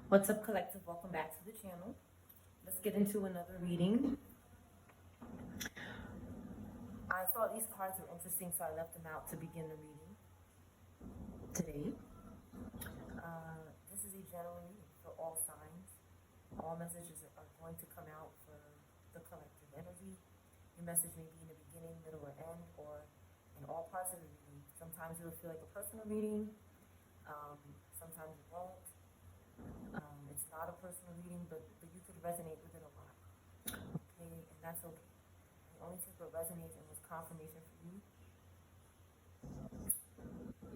What's up, collective? Welcome back to the channel. Let's get into another reading. I thought these cards were interesting, so I left them out to begin the reading today. This is a general reading for all signs. All messages are going to come out for the collective energy. Your message may be in the beginning, middle, or end, or in all parts of the reading. Sometimes it will feel like a personal reading. Sometimes it won't. It's not a personal reading, but you could resonate with it a lot. Okay, and that's okay. You only take what resonates and was confirmation for you.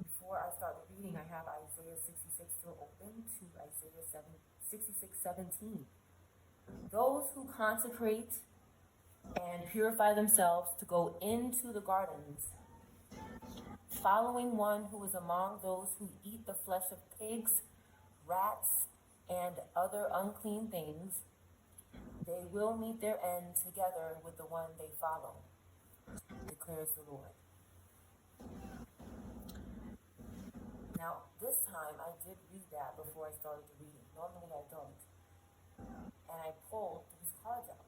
Before I start the reading, I have Isaiah 66 still open to Isaiah 66:17. Those who consecrate and purify themselves to go into the gardens, following one who is among those who eat the flesh of pigs, rats, and other unclean things, they will meet their end together with the one they follow, declares the Lord. Now, this time I did read that before I started the reading. Normally I don't. And I pulled these cards out.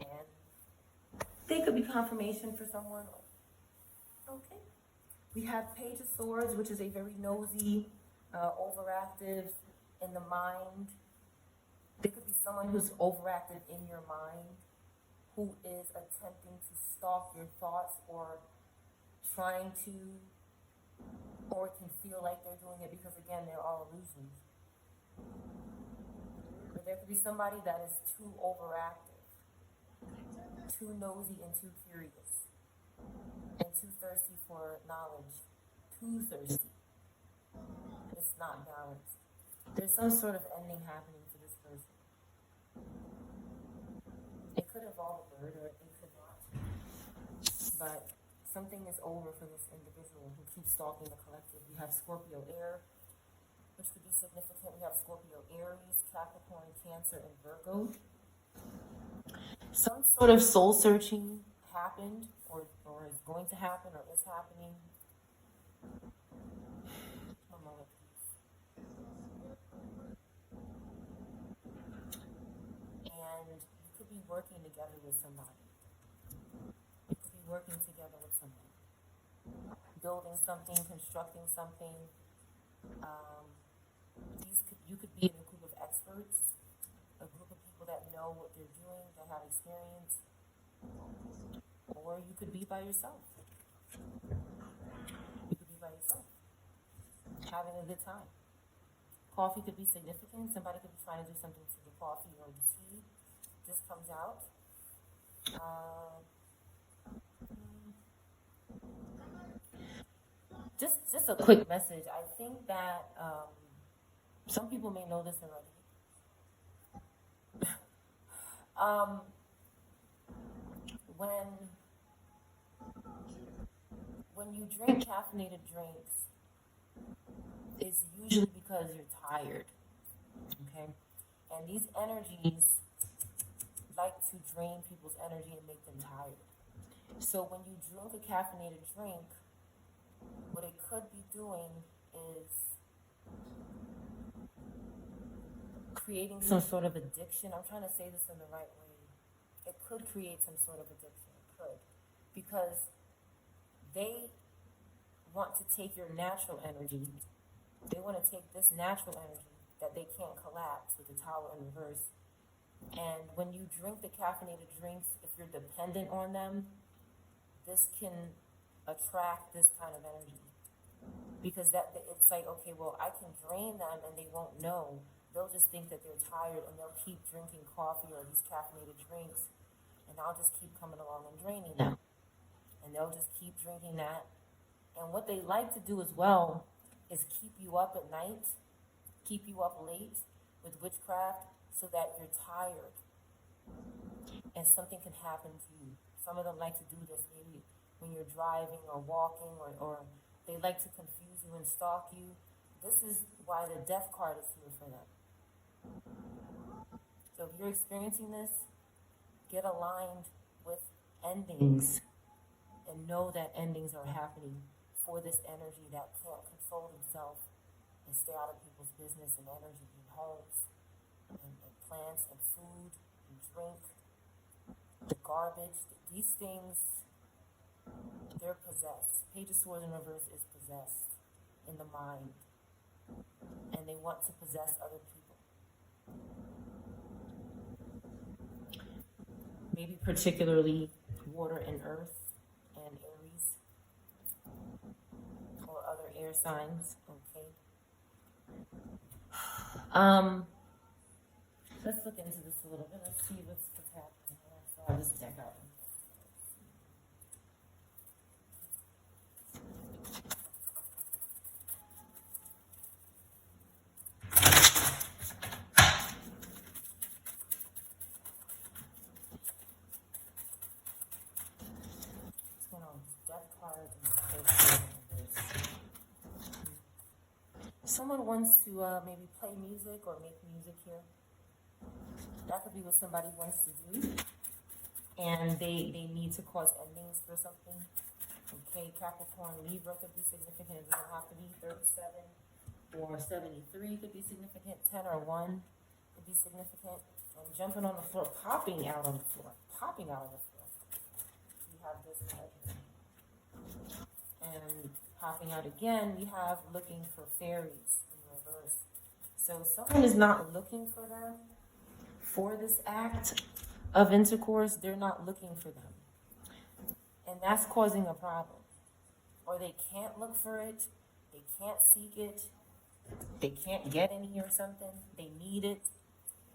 And they could be confirmation for someone. Okay. We have Page of Swords, which is a very nosy, overactive in the mind. There could be someone who's overactive in your mind, who is attempting to stalk your thoughts or trying to, or it can feel like they're doing it because, again, they're all illusions. But there could be somebody that is too overactive, too nosy and too curious, and too thirsty for knowledge. Too thirsty. It's not balanced. There's some sort of ending happening for this person. It could involve a bird or it could not. But something is over for this individual who keeps stalking the collective. We have Scorpio air, which could be significant. We have Scorpio Aries, Capricorn, Cancer, and Virgo. Some sort of soul searching happened or is going to happen or is happening. One moment, please. And you could be working together with somebody. You could be working together with somebody. Building something, constructing something. You could be in a group of experts, a group of people that know what they're doing, that have experience, or you could be by yourself. You could be by yourself, having a good time. Coffee could be significant. Somebody could be trying to do something to the coffee or the tea. This comes out. Just a quick message. I think that some people may know this already. When you drink caffeinated drinks, it's usually because you're tired. Okay? And these energies like to drain people's energy and make them tired. So when you drink a caffeinated drink, what it could be doing is creating some sort of addiction. I'm trying to say this in the right way. It could create some sort of addiction. It could. Because they want to take your natural energy. They want to take this natural energy that they can't collapse with the Tower in reverse. And when you drink the caffeinated drinks, if you're dependent on them, this can attract this kind of energy. Because it's like, okay, well, I can drain them and they won't know. They'll just think that they're tired and they'll keep drinking coffee or these caffeinated drinks, and I'll just keep coming along and draining them. And they'll just keep drinking that. And what they like to do as well is keep you up at night, keep you up late with witchcraft so that you're tired and something can happen to you. Some of them like to do this maybe when you're driving or walking, or they like to confuse you and stalk you. This is why the death card is here for them. So if you're experiencing this, get aligned with endings and know that endings are happening for this energy that can't control itself and stay out of people's business and energy and homes and plants and food and drink, the garbage, these things, they're possessed. Page of Swords in reverse is possessed in the mind, and they want to possess other people. Maybe particularly water and earth and Aries or other air signs, okay? Let's look into this a little bit. Let's see what's happening. I have this deck out. Someone wants to maybe play music or make music here. That could be what somebody wants to do. And they need to cause endings for something. Okay, Capricorn, Libra could be significant. It doesn't have to be 37 or 73 could be significant. 10 or 1 could be significant. And jumping on the floor, popping out on the floor. Popping out on the floor. We have this right here. And popping out again, we have looking for fairies in reverse. So someone is not looking for them for this act of intercourse. They're not looking for them. And that's causing a problem. Or they can't look for it. They can't seek it. They can't get any or something. They need it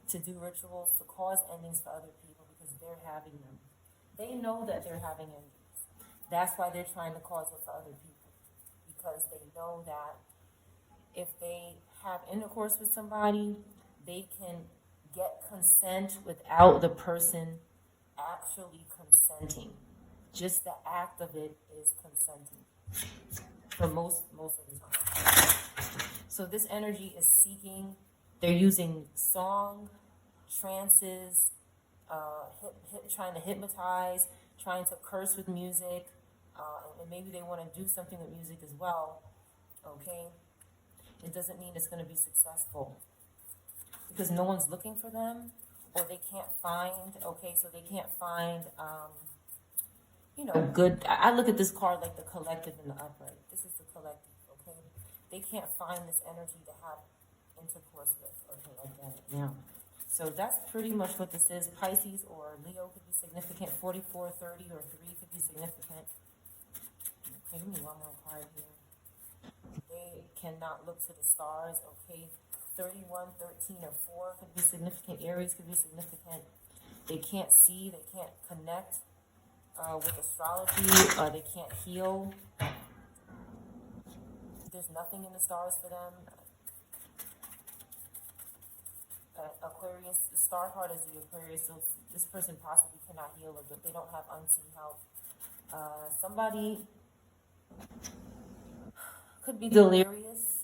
to do rituals, to cause endings for other people because they're having them. They know that they're having endings. That's why they're trying to cause it for other people. Because they know that if they have intercourse with somebody, they can get consent without the person actually consenting. Just the act of it is consenting for most of the time. So this energy is seeking. They're using song, trances, trying to hypnotize, trying to curse with music. And maybe they want to do something with music as well, okay? It doesn't mean it's going to be successful because no one's looking for them or they can't find, okay, so they can't find, good. I look at this card like the collective and the upright. This is the collective, okay? They can't find this energy to have intercourse with, okay, I get it now. So that's pretty much what this is. Pisces or Leo could be significant. 44, 30, or 3 could be significant. Okay, give me one more card here. They cannot look to the stars, okay? 31, 13, or 4 could be significant. Aries could be significant. They can't see, they can't connect with astrology, they can't heal. There's nothing in the stars for them. Aquarius, the star card is the Aquarius, so this person possibly cannot heal, but they don't have unseen help. Somebody could be delirious.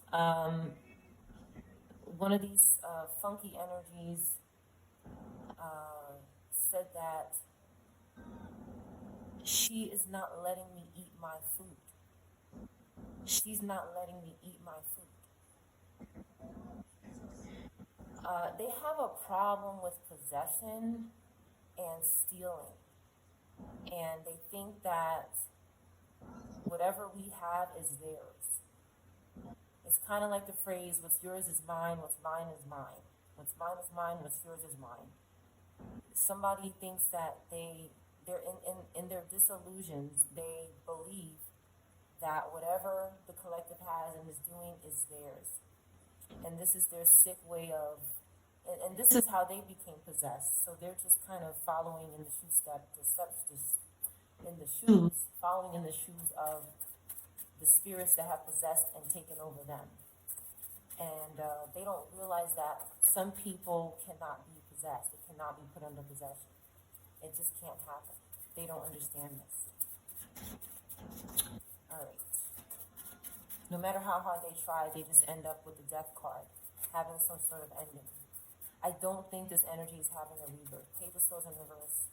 One of these funky energies said that she is not letting me eat my food. She's not letting me eat my food. They have a problem with possession and stealing. And they think that whatever we have is theirs. It's kind of like the phrase, what's yours is mine, what's mine is mine. What's mine is mine, what's yours is mine. Somebody thinks that they're in their disillusions, they believe that whatever the collective has and is doing is theirs. And this is their sick way of, and this is how they became possessed. So they're just kind of following in the following in the shoes of the spirits that have possessed and taken over them. And they don't realize that some people cannot be possessed. It cannot be put under possession. It just can't happen. They don't understand this. All right. No matter how hard they try, they just end up with the death card, having some sort of ending. I don't think this energy is having a rebirth. Page of Swords in reverse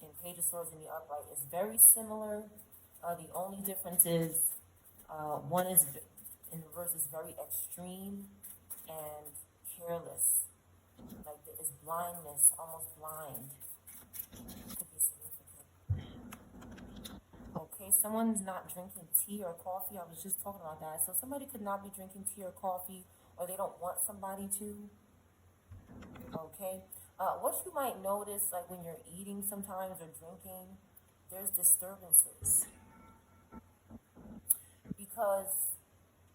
and Page of Swords in the upright is very similar. The only difference is one is in reverse is very extreme and careless. Like there is blindness, almost blind. Could be significant. Okay, someone's not drinking tea or coffee. I was just talking about that. So somebody could not be drinking tea or coffee, or they don't want somebody to. Okay. What you might notice, like when you're eating sometimes or drinking, there's disturbances. Because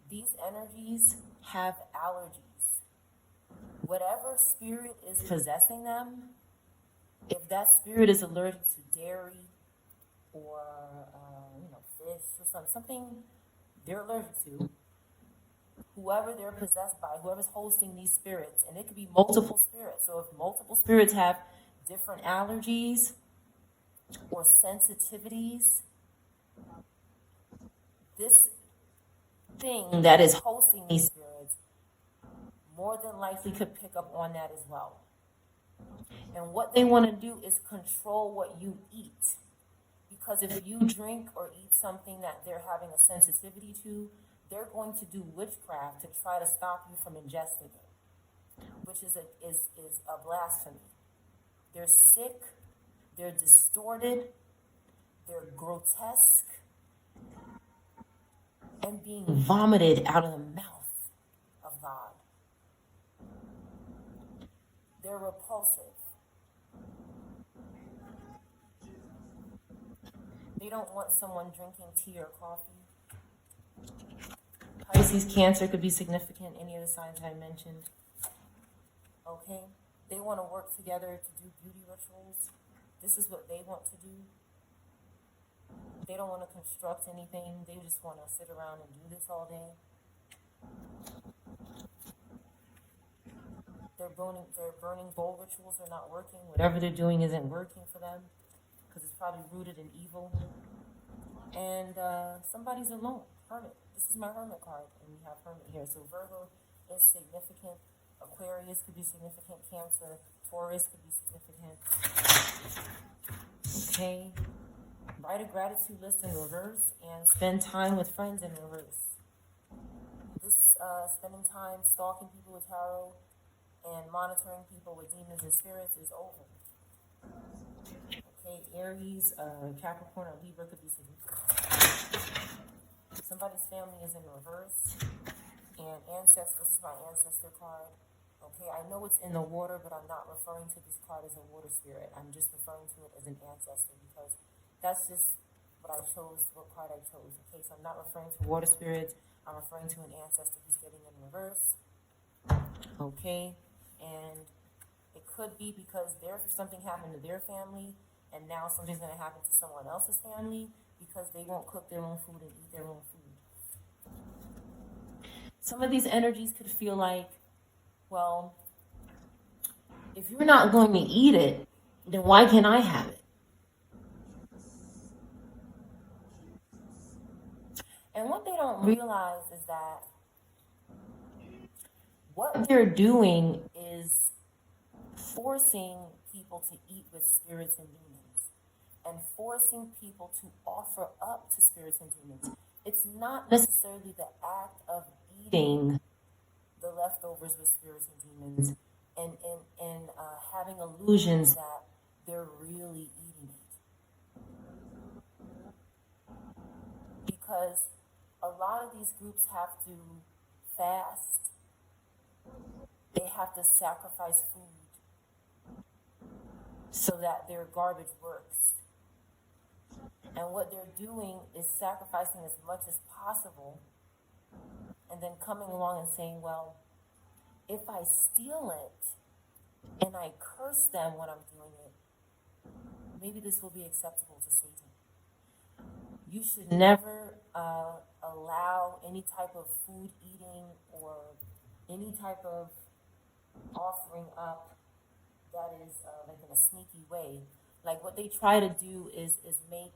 these energies have allergies. Whatever spirit is possessing them, if that spirit is allergic to dairy or fish or something they're allergic to, whoever they're possessed by, whoever's hosting these spirits, and it could be multiple spirits. So if multiple spirits have different allergies or sensitivities, this thing that is hosting these spirits more than likely could pick up on that as well. And what they want to do is control what you eat. Because if you drink or eat something that they're having a sensitivity to, they're going to do witchcraft to try to stop you from ingesting it, which is a blasphemy. They're sick, they're distorted, they're grotesque, and being vomited out of the mouth of God. They're repulsive. They don't want someone drinking tea or coffee. Pisces, Cancer could be significant, any of the signs I mentioned. Okay? They want to work together to do beauty rituals. This is what they want to do. They don't want to construct anything. They just want to sit around and do this all day. They're burning bowl rituals. They're not working. Whatever they're doing isn't working for them because it's probably rooted in evil. And somebody's alone. Hermit. This is my Hermit card, and we have Hermit here. So Virgo is significant. Aquarius could be significant. Cancer. Taurus could be significant. Okay. Write a gratitude list in reverse and spend time with friends in reverse. This spending time stalking people with tarot and monitoring people with demons and spirits is over. Okay, Aries, Capricorn, or Libra could be significant. Somebody's family is in reverse. And ancestors, this is my ancestor card. Okay, I know it's in the water, but I'm not referring to this card as a water spirit. I'm just referring to it as an ancestor because that's just what I chose, what card I chose. Okay, so I'm not referring to water spirits. I'm referring to an ancestor who's getting in reverse. Okay, and it could be because something happened to their family, and now something's going to happen to someone else's family because they won't cook their own food and eat their own food. Some of these energies could feel like, well, if you're not going to eat it, then why can't I have it? And what they don't realize is that what they're doing is forcing people to eat with spirits and demons and forcing people to offer up to spirits and demons. It's not necessarily the act of eating the leftovers with spirits and demons and having illusions that they're really eating it. Because a lot of these groups have to fast. They have to sacrifice food so that their garbage works. And what they're doing is sacrificing as much as possible and then coming along and saying, well, if I steal it and I curse them when I'm doing it, maybe this will be acceptable to Satan. You should never allow any type of food eating or any type of offering up that is like in a sneaky way. Like what they try to do is make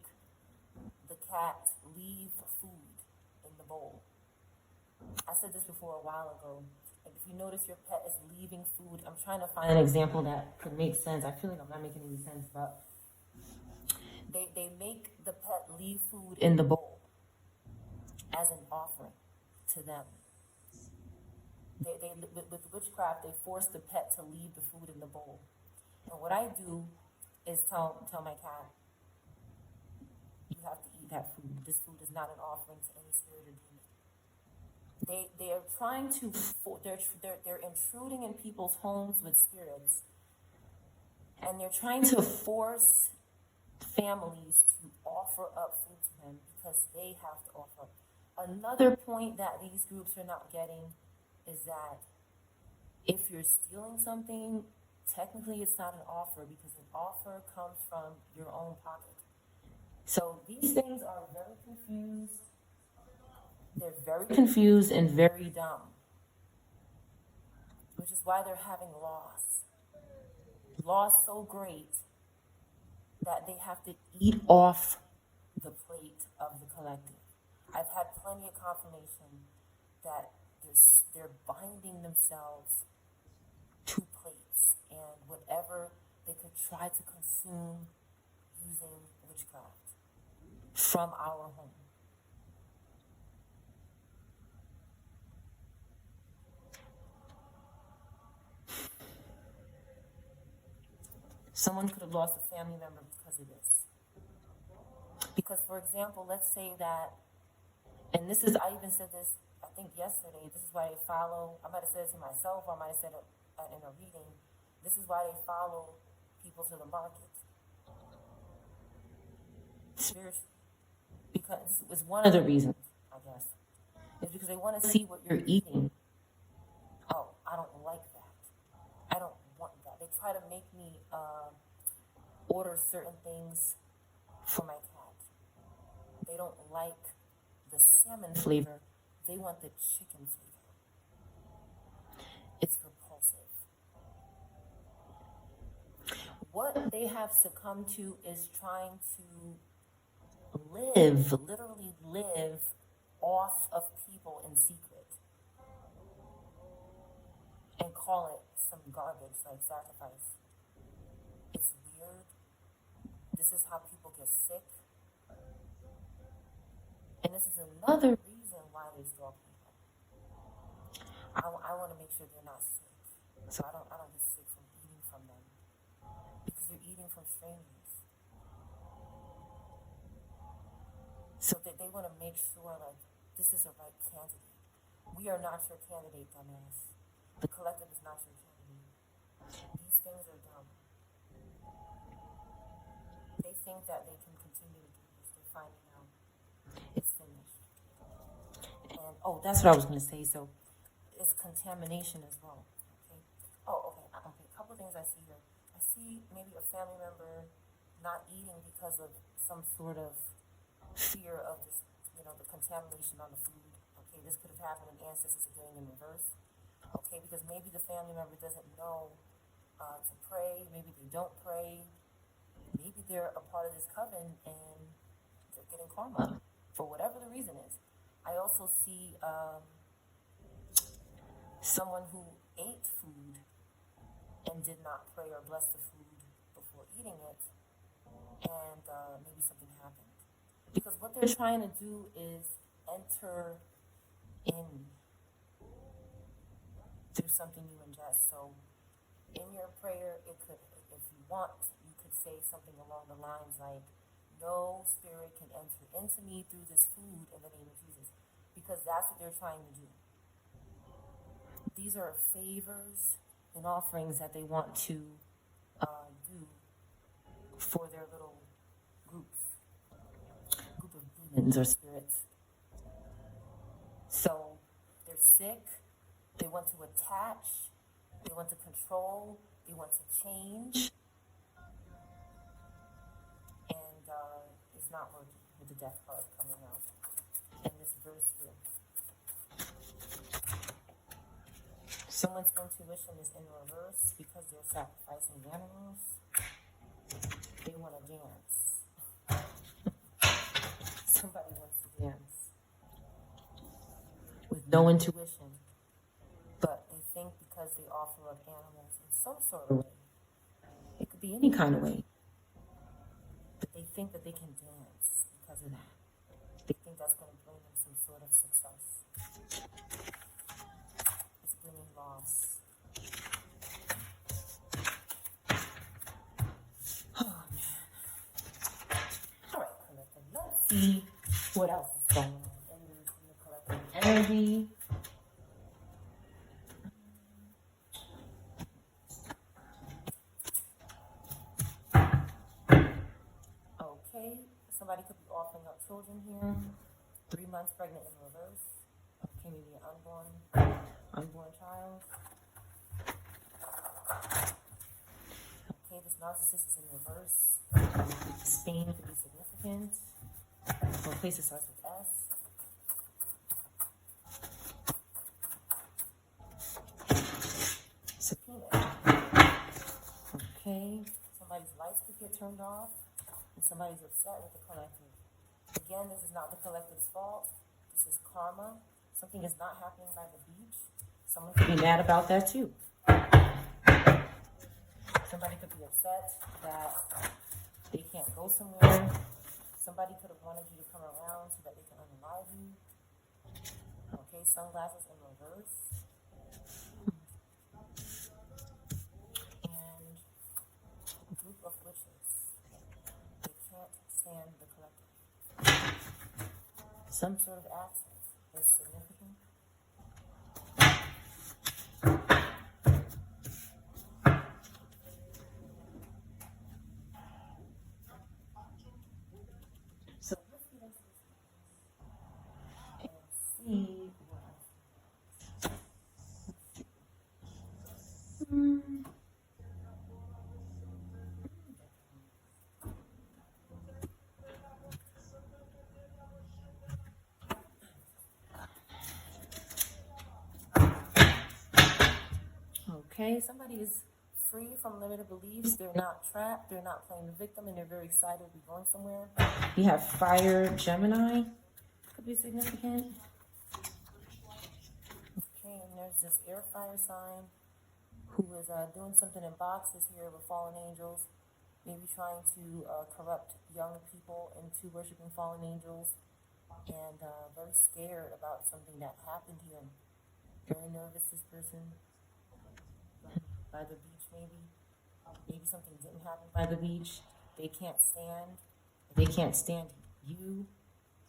the cat leave food in the bowl. I said this before a while ago. Like if you notice your pet is leaving food, I'm trying to find an example that could make sense. I feel like I'm not making any sense, but they make the pet leave food in the bowl as an offering to them. With witchcraft, they force the pet to leave the food in the bowl. And what I do is tell my cat, you have to eat that food. This food is not an offering to any spirit or demon. They are trying to, they're intruding in people's homes with spirits, and they're trying to force families to offer up food to them because they have to offer. Another point that these groups are not getting is that if you're stealing something, technically it's not an offer because an offer comes from your own pocket. So these things are very confused. They're very confused and very dumb, which is why they're having loss. Loss so great that they have to eat off the plate of the collective. I've had plenty of confirmation that they're binding themselves to plates and whatever they could try to consume using witchcraft from our home. Someone could have lost a family member because of this. Because, for example, let's say that, and this is, I even said this, I think yesterday, this is why they follow, I might have said it to myself, or I might have said it in a reading, this is why they follow people to the market. Spiritually. Because it's one of the reasons, I guess. It's because they want to see what you're eating. Oh, I don't like that. I don't want that. They try to make me order certain things for my cat. They don't like the salmon flavor. They want the chicken flavor. It's repulsive. What they have succumbed to is trying to literally live off of people in secret and call it some garbage like sacrifice. It's weird. This is how people get sick. And this is another reason why they stalk people. I want to make sure they're not sick. So I don't get sick from eating from them. Because they're eating from strangers. So they want to make sure, like, this is the right candidate. We are not your candidate, dumbass. The collective is not your candidate. These things are dumb. They think that they can continue to do this. They're finding out it's finished. And, that's what I was going to say. So it's contamination as well. Okay. Okay. A couple things I see here. I see maybe a family member not eating because of some sort of fear of this, the contamination on the food. Okay, this could have happened and ancestors are getting in reverse. Okay, because maybe the family member doesn't know to pray. Maybe they don't pray. Maybe they're a part of this coven and they're getting karma for whatever the reason is. I also see someone who ate food and did not pray or bless the food before eating it, and maybe something happened. Because what they're trying to do is enter in through something you ingest. So in your prayer, it could, if you want, you could say something along the lines like, no spirit can enter into me through this food in the name of Jesus. Because that's what they're trying to do. These are favors and offerings that they want to do for their little group of demons or spirits. So they're sick, they want to attach, they want to control, they want to change, and it's not working with the death card coming out. And this verse here. Someone's intuition is in reverse because they're sacrificing animals. They want to dance. Somebody wants to dance with no intuition, but they think because they offer up animals in some sort of way, it could be any kind of way, but they think that they can dance because of that. They think that's going to bring them some sort of success. It's bringing loss. Oh man. Alright, collective. Let's see what else is going on in the collective energy. Okay, somebody could be offering up children here. 3 months pregnant in reverse. Okay, maybe an unborn child. Okay, this narcissist is in reverse. Spain could be significant. Or place that starts with S. Subpoena. Okay, somebody's lights could get turned off. And somebody's upset with the collective. Again, this is not the collective's fault. This is karma. Something is not happening by the beach. Someone could be mad about that too. Somebody could be upset that they can't go somewhere. Somebody could have wanted you to come around so that they can unalive you. Okay, sunglasses in reverse. And a group of witches. They can't stand the collective. Some sort of access is significant. So let's get into this and see what else. Okay, somebody is free from limited beliefs. They're not trapped. They're not playing the victim, and they're very excited to be going somewhere. You have fire Gemini. Could be significant. Okay, and there's this air fire sign who is doing something in boxes here with fallen angels. Maybe trying to corrupt young people into worshiping fallen angels. And very scared about something that happened here. Very nervous, this person. By the beach, maybe. Maybe something didn't happen by the beach. They can't stand. They can't stand you.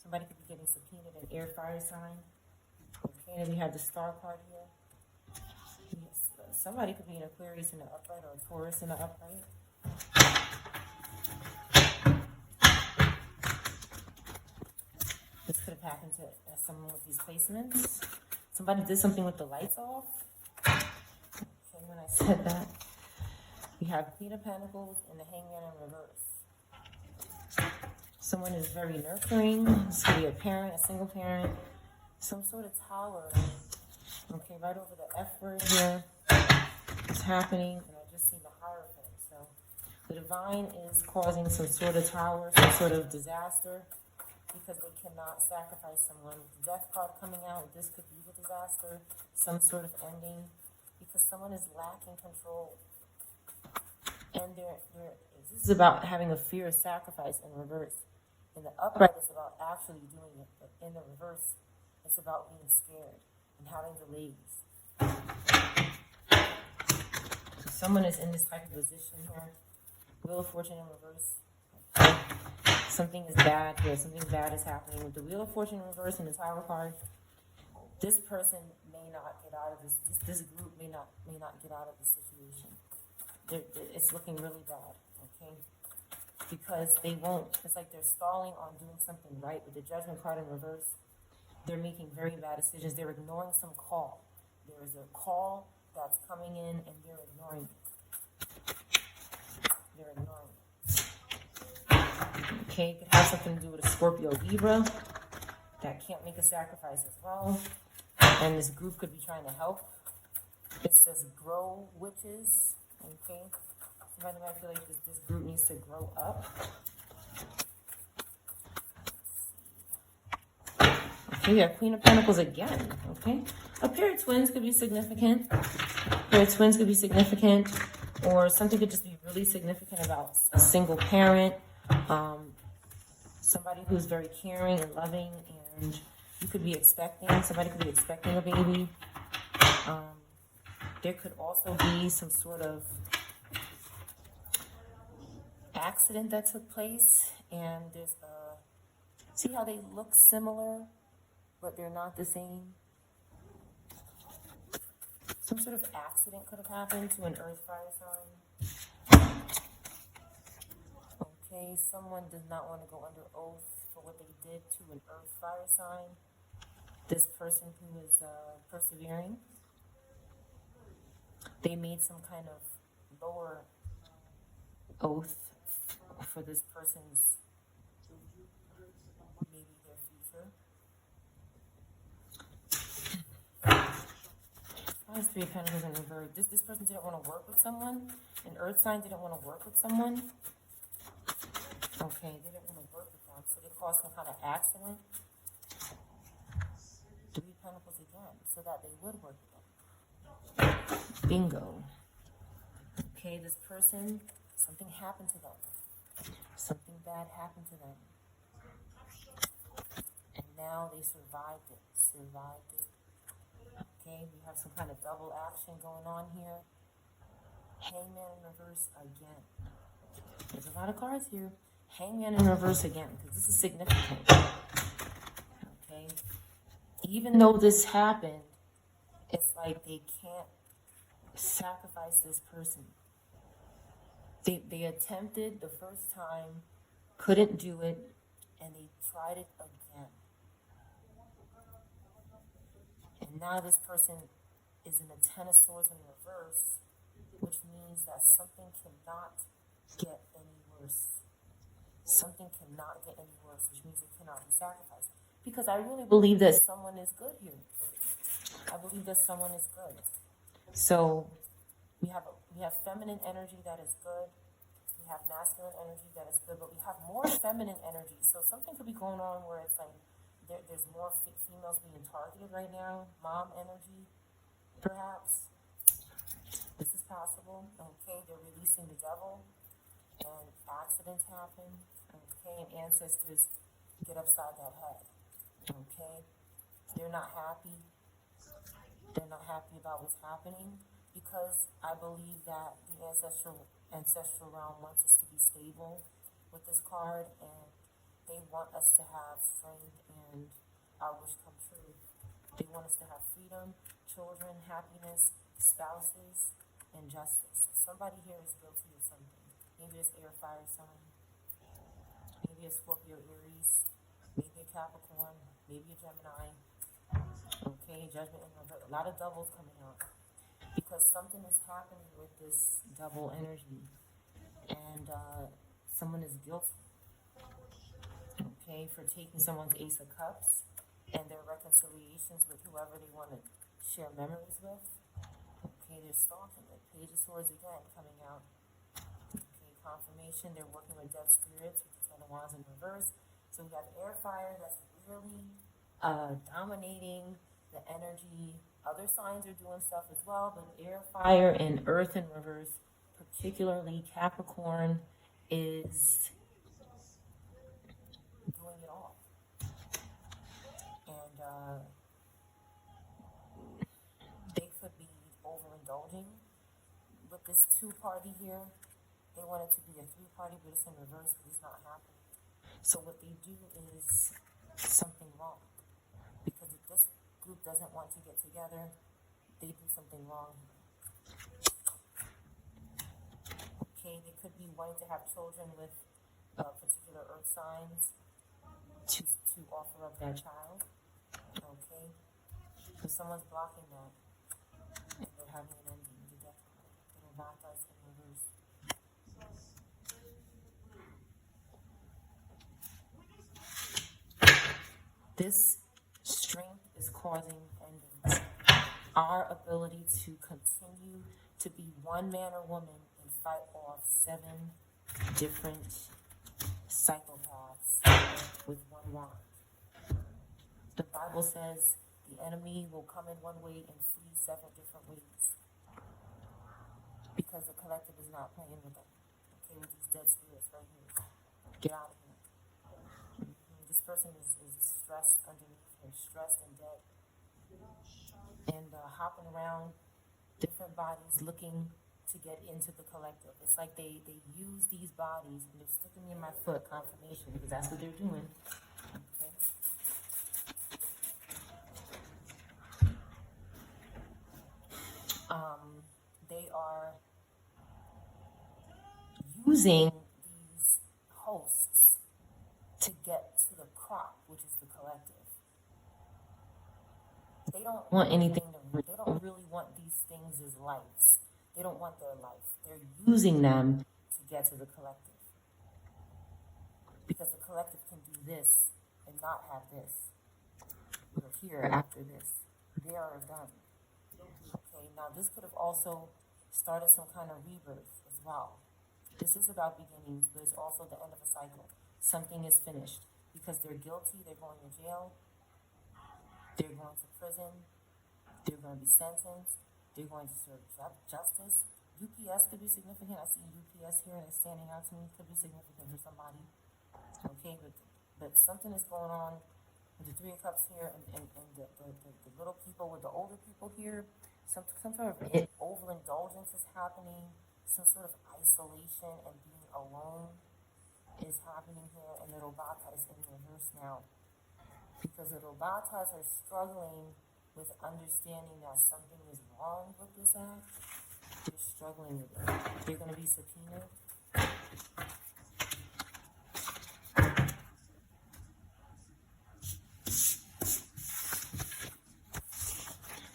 Somebody could be getting subpoenaed, an air fire sign. Okay, and we have the star card here. Somebody could be an Aquarius in the upright or a Taurus in the upright. This could have happened to someone with these placements. Somebody did something with the lights off. Okay, when I said that. We have Queen of Pentacles and the Hangman in reverse. Someone is very nurturing. This could be a parent, a single parent. Some sort of tower. Okay, right over the F word here. It's happening, and I just see the Hierophant. So the divine is causing some sort of tower, some sort of disaster, because they cannot sacrifice someone. The Death card coming out, this could be the disaster, some sort of ending, because someone is lacking control. And this is about having a fear of sacrifice in reverse. In the upright, it's about actually doing it, but in the reverse, it's about being scared and having delays. Someone is in this type of position here. Wheel of Fortune in reverse. Okay. Something is bad here. Something bad is happening. With the Wheel of Fortune in reverse and the Tower card, this person may not get out of this. This group may not get out of this situation. It's looking really bad. Okay. Because they won't. It's like they're stalling on doing something right. With the Judgment card in reverse, they're making very bad decisions. They're ignoring some call. There is a call that's coming in, and they're ignoring it. They're ignoring it. Okay, it could have something to do with a Scorpio Libra that can't make a sacrifice as well. And this group could be trying to help. It says grow witches. Okay, somebody might feel like this group needs to grow up. Okay, we have Queen of Pentacles again. Okay, a pair of twins could be significant. A pair of twins could be significant, or something could just be really significant about a single parent, somebody who's very caring and loving and You could be expecting, somebody could be expecting a baby. There could also be some sort of accident that took place, and there's see how they look similar, but they're not the same? Some sort of accident could have happened to an earth fire sign. Okay, someone does not want to go under oath for what they did to an earth fire sign. This person who is persevering, they made some kind of lower oath for this person's, maybe their future. Why is Three of Pentacles in reverse? This person didn't want to work with someone. An earth sign didn't want to work with someone. Okay, they didn't want to work with them, so they caused some kind of accident. Three of Pentacles again, so that they would work with them. Bingo. Okay, this person, something happened to them. Something bad happened to them. And now they survived it. Okay, we have some kind of double action going on here. Hangman in reverse again. There's a lot of cards here. Hangman in reverse again, because this is significant. Okay? Even though this happened, it's like they can't sacrifice this person. They attempted the first time, couldn't do it, and they tried it again. And now this person is in the Ten of Swords in reverse, which means that something cannot get any worse. Something cannot get any worse, which means it cannot be sacrificed. Because I really believe that someone is good here. I believe that someone is good. So we have feminine energy that is good. We have masculine energy that is good, but we have more feminine energy. So something could be going on where it's like there's more females being targeted right now. Mom energy, perhaps. This is possible. Okay, they're releasing the devil, and accidents happen. Okay, and ancestors get upside that head. Okay, they're not happy. They're not happy about what's happening, because I believe that the ancestral realm wants us to be stable with this card, and they want us to have strength and our wish come true. They want us to have freedom, children, happiness, spouses, and justice. Somebody here is guilty of something. Maybe it's air, fire sign. Maybe a Scorpio, Aries. Maybe a Capricorn. Maybe a Gemini. Okay, judgment in reverse. A lot of doubles coming out. Because something is happening with this double energy. And someone is guilty. Okay, for taking someone's Ace of Cups and their reconciliations with whoever they want to share memories with. Okay, they're stalking it. Page of Swords again coming out. Okay, confirmation. They're working with dead spirits with the Ten of Wands in reverse. So we have air, fire that's really dominating the energy. Other signs are doing stuff as well, but air, fire, and earth in reverse, particularly Capricorn, is doing it all. And they could be overindulging with this two-party here. They want it to be a three-party, but it's in reverse, but it's not happening. So what they do is something wrong. Because if this group doesn't want to get together, they do something wrong here. Okay, they could be wanting to have children with particular earth signs to offer up that child. Okay, so someone's blocking that, and they're having an ending, the death card. The Vatas in reverse. This strength is causing endings. Our ability to continue to be one man or woman and fight off 7 different psychopaths with one wand. The Bible says the enemy will come in one way and flee 7 different ways. Because the collective is not playing with them. Okay, with these dead spirits right here. Get out of here. This person is stressed underneath they're stressed and dead, and hopping around different bodies looking to get into the collective. It's like they use these bodies and they're sticking me in my foot, confirmation, because that's what they're doing. Okay. They are using these hosts to get to the crop, which is the collective. They don't want anything they don't really want these things as lives. They don't want their life. They're using them to get to the collective. Because the collective can do this and not have this. We're here after this. They are done. Okay, now this could have also started some kind of rebirth as well. This is about beginnings, but it's also the end of a cycle. Something is finished. Because they're guilty, they're going to jail, they're going to prison, they're going to be sentenced, they're going to serve justice. UPS could be significant. I see UPS here and it's standing out to me. Could be significant for somebody. Okay, but something is going on with the Three of Cups here and the little people with the older people here. Some sort of overindulgence is happening. Some sort of isolation and being alone is happening here. And the Robata is in reverse now. Because the Robatas are struggling with understanding that something is wrong with this act. They're struggling with it. They're going to be subpoenaed.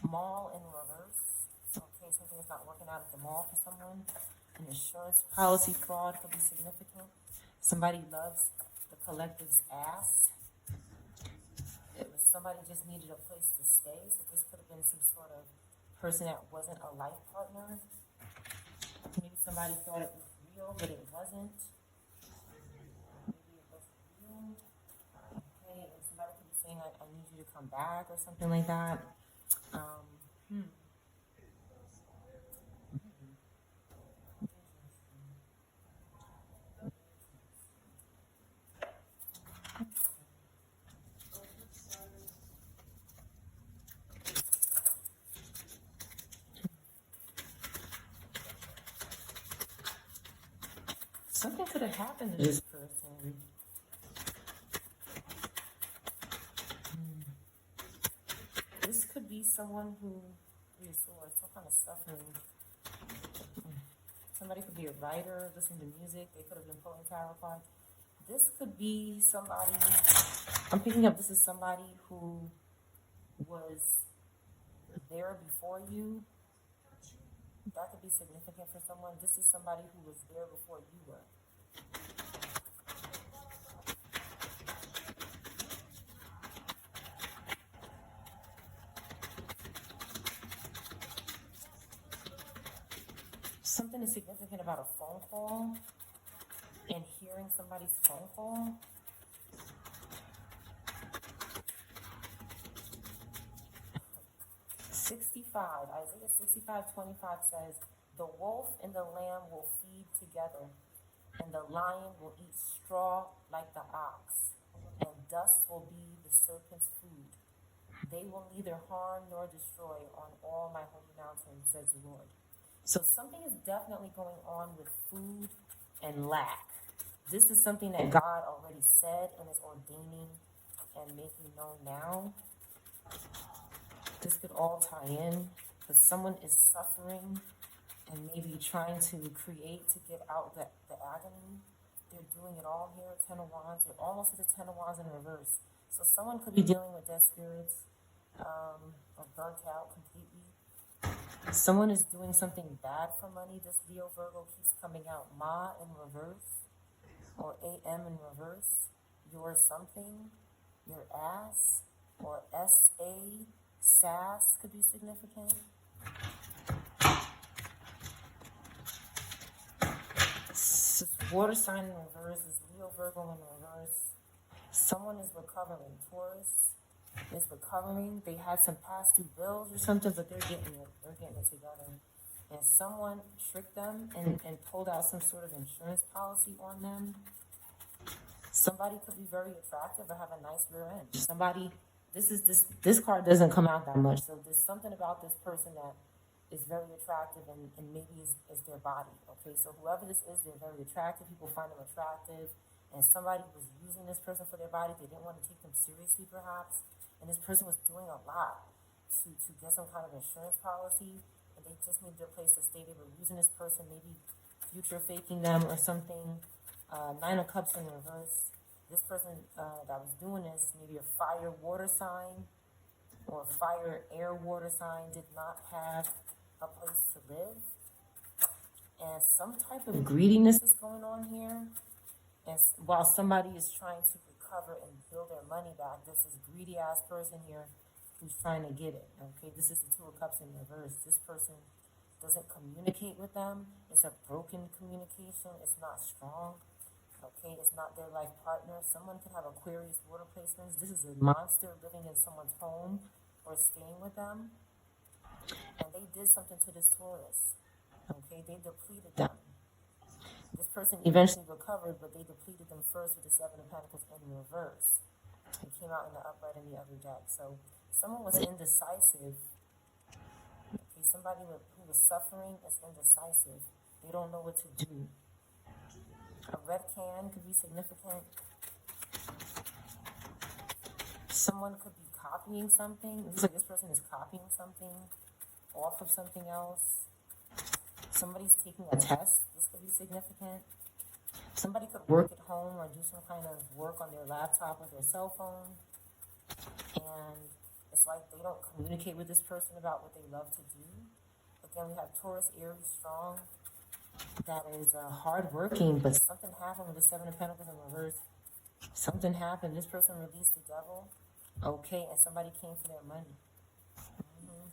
Mall in reverse. Okay, something is not working out at the mall for someone. An insurance policy fraud could be significant. Somebody loves the collective's ass. It was somebody just needed a place to stay. So this could have been some sort of person that wasn't a life partner. Maybe somebody thought it was real, but it wasn't. Maybe it wasn't real. Okay, and somebody could be saying, I need you to come back or something like that. Something could have happened to this person. This could be someone who, some kind of suffering. Somebody could be a writer, listening to music. They could have been pulling tarot cards. This could be somebody, I'm picking up, this is somebody who was there before you. That could be significant for someone. This is somebody who was there before you were. Something is significant about a phone call and hearing somebody's phone call. Isaiah 65:25 says, the wolf and the lamb will feed together, and the lion will eat straw like the ox, and dust will be the serpent's food. They will neither harm nor destroy on all my holy mountains, says the Lord. So something is definitely going on with food and lack. This is something that God already said and is ordaining and making known now. This could all tie in, because someone is suffering and maybe trying to create to get out the agony. They're doing it all here at 10 of Wands. They're almost at the 10 of Wands in reverse. So someone could be dealing with dead spirits or burnt out completely. Someone is doing something bad for money. This Leo Virgo keeps coming out. Ma in reverse or AM in reverse. Your something, your ass, or SA. SAS could be significant. This water sign in reverse is Leo Virgo in reverse. Someone is recovering. Taurus is recovering. They had some past due bills or something, but they're getting it. They're getting it together. And someone tricked them and pulled out some sort of insurance policy on them. Somebody could be very attractive or have a nice rear end. Somebody this card doesn't come out that much. So there's something about this person that is very attractive, and maybe is their body. Okay, so whoever this is, they're very attractive. People find them attractive, and somebody was using this person for their body. They didn't want to take them seriously, perhaps, and this person was doing a lot to get some kind of insurance policy, and they just needed a place to stay. They were using this person, maybe future faking them or something. Nine of Cups in reverse. This person that was doing this, maybe a fire water sign or a fire air water sign, did not have a place to live. And some type of greediness is going on here. And while somebody is trying to recover and build their money back, this is greedy ass person here who's trying to get it. Okay, this is the Two of Cups in reverse. This person doesn't communicate with them. It's a broken communication. It's not strong. Okay, it's not their life partner. Someone could have Aquarius water placements. This is a monster living in someone's home or staying with them. And they did something to this Taurus. Okay, they depleted them. This person eventually recovered, but they depleted them first with the Seven of Pentacles in reverse. It came out in the upright in the other deck. So someone was indecisive. Okay, somebody who was suffering is indecisive. They don't know what to do. A red can could be significant. Someone could be copying something. It looks like this person is copying something off of something else. Somebody's taking a test. This could be significant. Somebody could work at home or do some kind of work on their laptop or their cell phone. And it's like they don't communicate with this person about what they love to do. Again, we have Taurus, Aries, strong. That is hardworking, but something happened with the Seven of Pentacles in reverse. Something happened. This person released the devil. Okay, and somebody came for their money.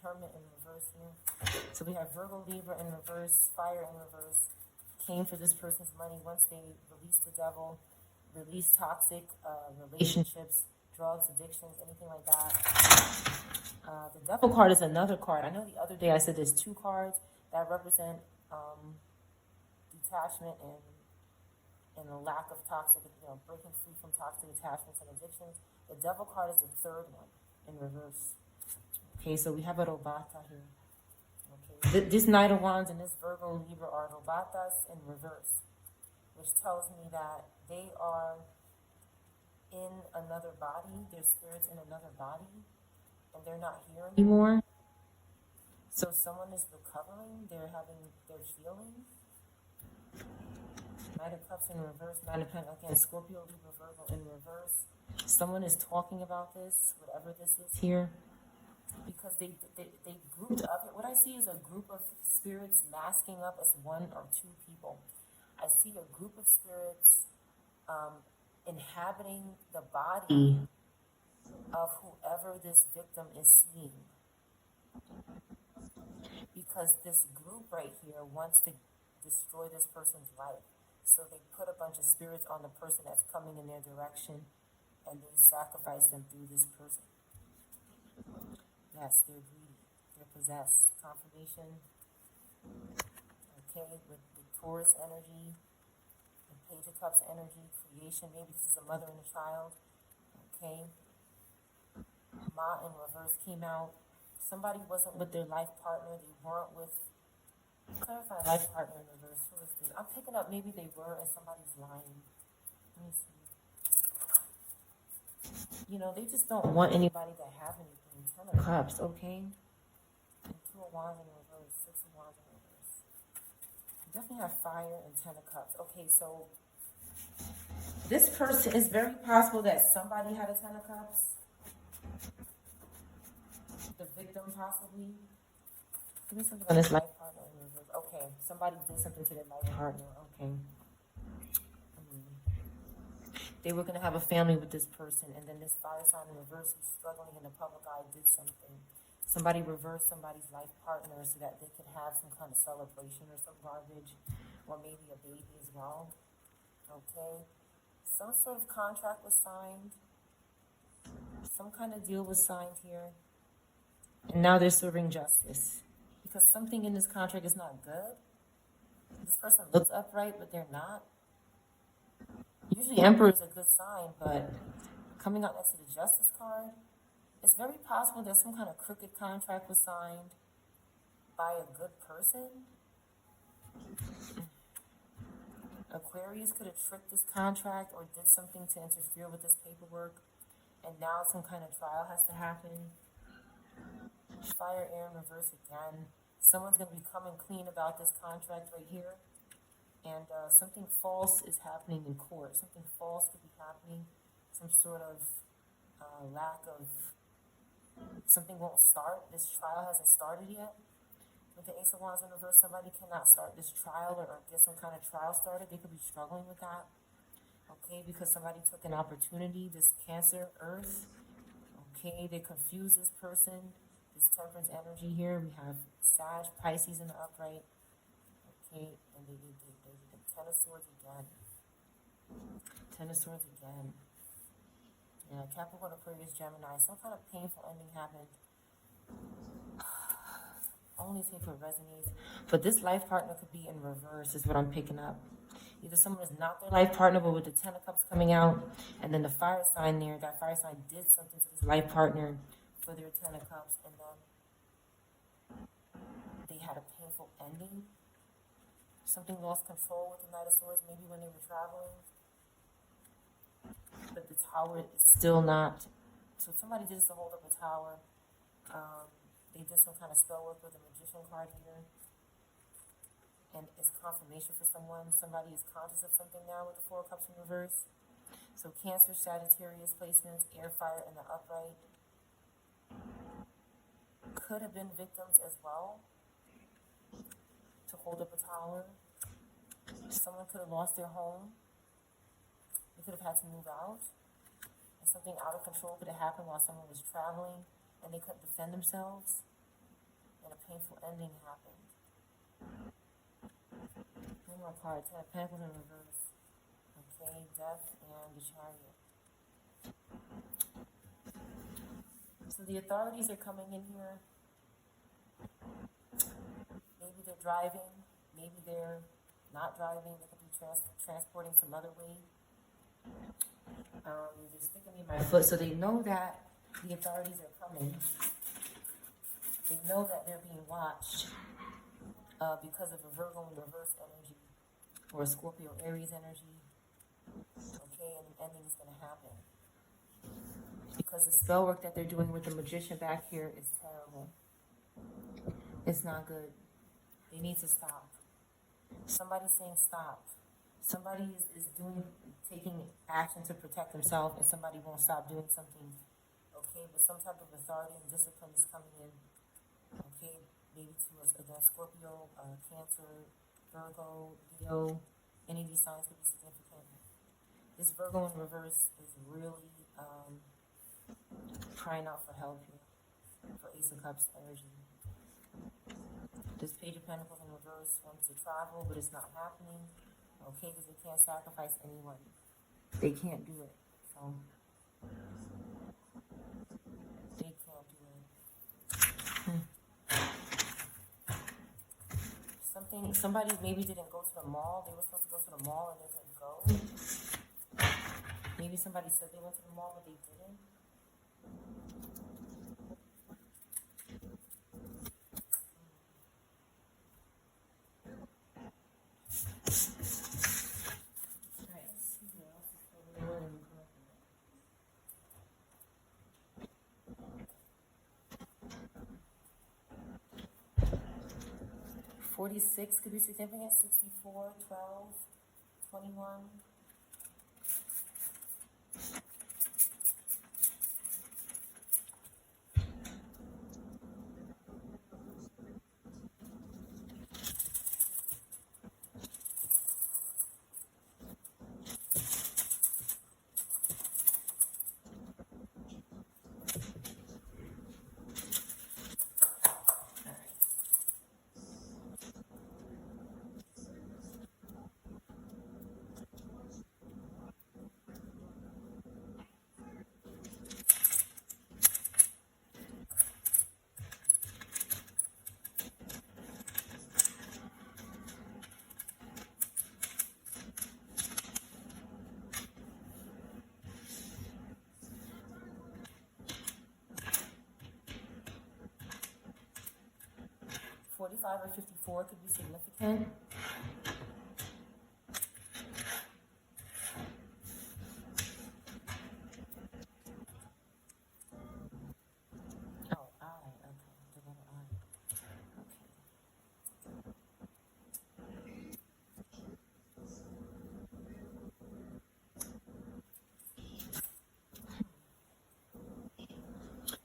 Hermit in reverse here. So we have Virgo, Libra in reverse, fire in reverse. Came for this person's money once they released the devil, released toxic relationships, drugs, addictions, anything like that. The devil card is another card. I know the other day I said there's two cards that represent detachment and a lack of toxic, breaking free from toxic attachments and addictions. The devil card is the third one in reverse. Okay, so we have a Robata here. Okay, this Knight of Wands and this Virgo Libra are Robatas in reverse, which tells me that they are in another body, their spirit's in another body, and they're not here anymore. So someone is recovering, they're healing. Knight of Cups in reverse, Nine of Pentacles, again, Scorpio, Libra, Virgo in reverse. Someone is talking about this, whatever this is here, because they grouped up. What I see is a group of spirits masking up as one or two people. I see a group of spirits inhabiting the body of whoever this victim is seeing. Because this group right here wants to destroy this person's life. So they put a bunch of spirits on the person that's coming in their direction, and they sacrifice them through this person. Yes, they're greedy. They're possessed. Confirmation. Okay, with the Taurus energy, the Page of Cups energy, creation. Maybe this is a mother and a child. Okay. Ma in reverse came out. Somebody wasn't with their life partner. They weren't with. Clarify life partner in reverse. Who is this? I'm picking up maybe they were and somebody's lying. Let me see. They just don't want anybody to have anything. Ten of Cups, okay? And Two of Wands in reverse. Six of Wands in reverse. Definitely have fire and Ten of Cups. Okay, so this person, it's very possible that somebody had a Ten of Cups. The victim possibly. Give me something on this life partner in reverse. Okay, somebody did something to their life partner. Okay. They were going to have a family with this person, and then this fire sign in reverse who's struggling in the public eye did something. Somebody reversed somebody's life partner so that they could have some kind of celebration or some garbage, or maybe a baby as well. Okay. Some sort of contract was signed. Some kind of deal was signed here. And now they're serving justice. Because something in this contract is not good. This person looks upright, but they're not. Usually Emperor is a good sign, but coming out next to the Justice card, it's very possible that some kind of crooked contract was signed by a good person. Aquarius could have tricked this contract or did something to interfere with this paperwork, and now some kind of trial has to happen. Fire, air in reverse again. Someone's going to be coming clean about this contract right here, and something false is happening in court. Something false could be happening. Some sort of lack of, something won't start. This trial hasn't started yet. With the Ace of Wands in reverse, somebody cannot start this trial or get some kind of trial started. They could be struggling with that. Okay, because somebody took an opportunity, this Cancer, Earth. Okay, they confuse this person, this Temperance energy here. We have Sag, Pisces in the upright. Okay, and they Ten of Swords again. Ten of Swords again. Yeah, Capricorn, Aquarius, Gemini. Some kind of painful ending happened. Only take what resonates. But this life partner could be in reverse, is what I'm picking up. Either someone is not their life partner, but with the Ten of Cups coming out, and then the fire sign there, that fire sign did something to this life partner for their Ten of Cups, and then they had a painful ending. Something lost control with the Knight of Swords, maybe when they were traveling. But the Tower is still not. So somebody did this to hold up a tower. They did some kind of spell work with the Magician card here. And it's confirmation for someone. Somebody is conscious of something now with the Four of Cups in reverse. So Cancer, Sagittarius placements, air, fire, and the upright. Could have been victims as well to hold up a tower. Someone could have lost their home. They could have had to move out. And something out of control could have happened while someone was traveling and they couldn't defend themselves. And a painful ending happened. One more card, Ten of Pentacles in reverse. Okay, Death and the Chariot. So the authorities are coming in here. Maybe they're driving. Maybe they're not driving. They could be transporting some other way. They're sticking me in my foot, so they know that the authorities are coming. They know that they're being watched because of a Virgo in reverse energy or a Scorpio Aries energy. Okay, and an ending is going to happen. Because the spell work that they're doing with the Magician back here is terrible. It's not good. They need to stop. Somebody's saying stop. Somebody is taking action to protect themselves, and somebody won't stop doing something. Okay, but some type of authority and discipline is coming in. Okay, maybe to us against Scorpio, Cancer, Virgo, Leo. Any of these signs could be significant. This Virgo in reverse is really crying out for help here, for Ace of Cups energy. This Page of Pentacles in reverse wants to travel, but it's not happening. Okay, because they can't sacrifice anyone. They can't do it. So they can't do it. Somebody maybe didn't go to the mall. They were supposed to go to the mall and they didn't go. Maybe somebody said they went to the mall, but they didn't. Alright, let's see what else is going on. 46 could be significant. 64, 12, 21. 45 or 54 could be significant. Oh, I, okay, the letter I. Okay.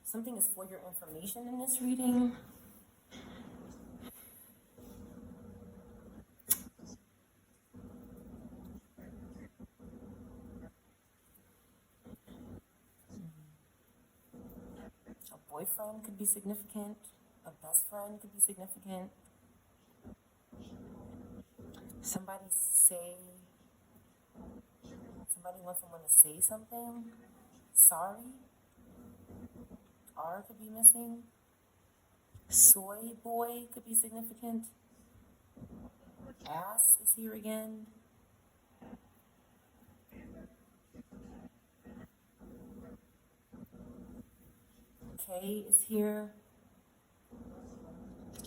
Something is for your information in this reading. A boyfriend could be significant. A best friend could be significant. Somebody wants someone to say something. Sorry. R could be missing. Soy boy could be significant. Ass is here again. K is here.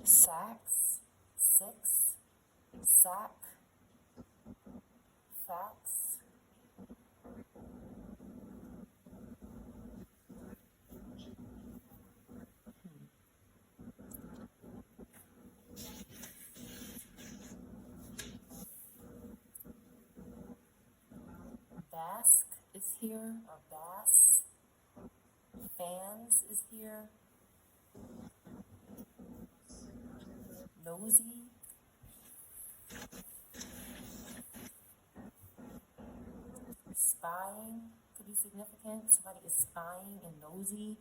Sax, six, sack, fax. Basque is here, or bass. Fans is here. Nosy. Spying could be significant. Somebody is spying and nosy.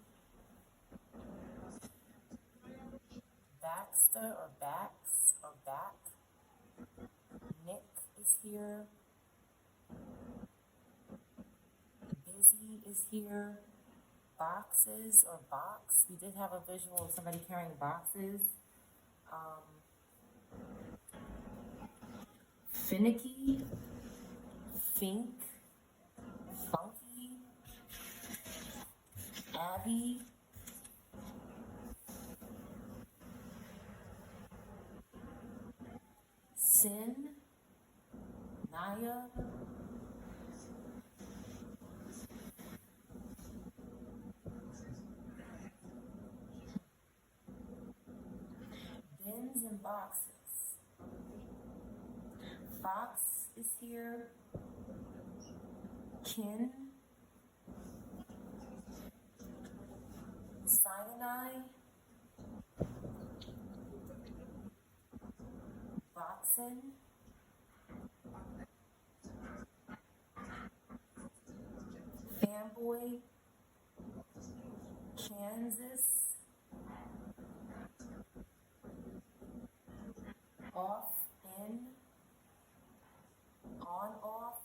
Baxter or backs or back. Nick is here. Busy is here. Boxes or box. We did have a visual of somebody carrying boxes. Finicky, fink, funky, Abby, Sin, Naya, bins and boxes. Fox is here. Kin. Cyanide. Boxin. Fanboy. Kansas. Off, in. On, off.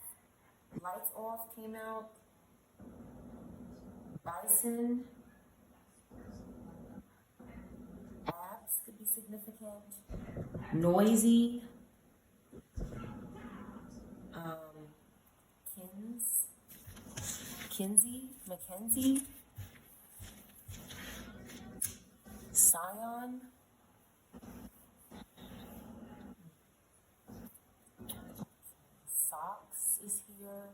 Lights off came out. Bison. Abs could be significant. Noisy. Mackenzie. Scion. Socks is here.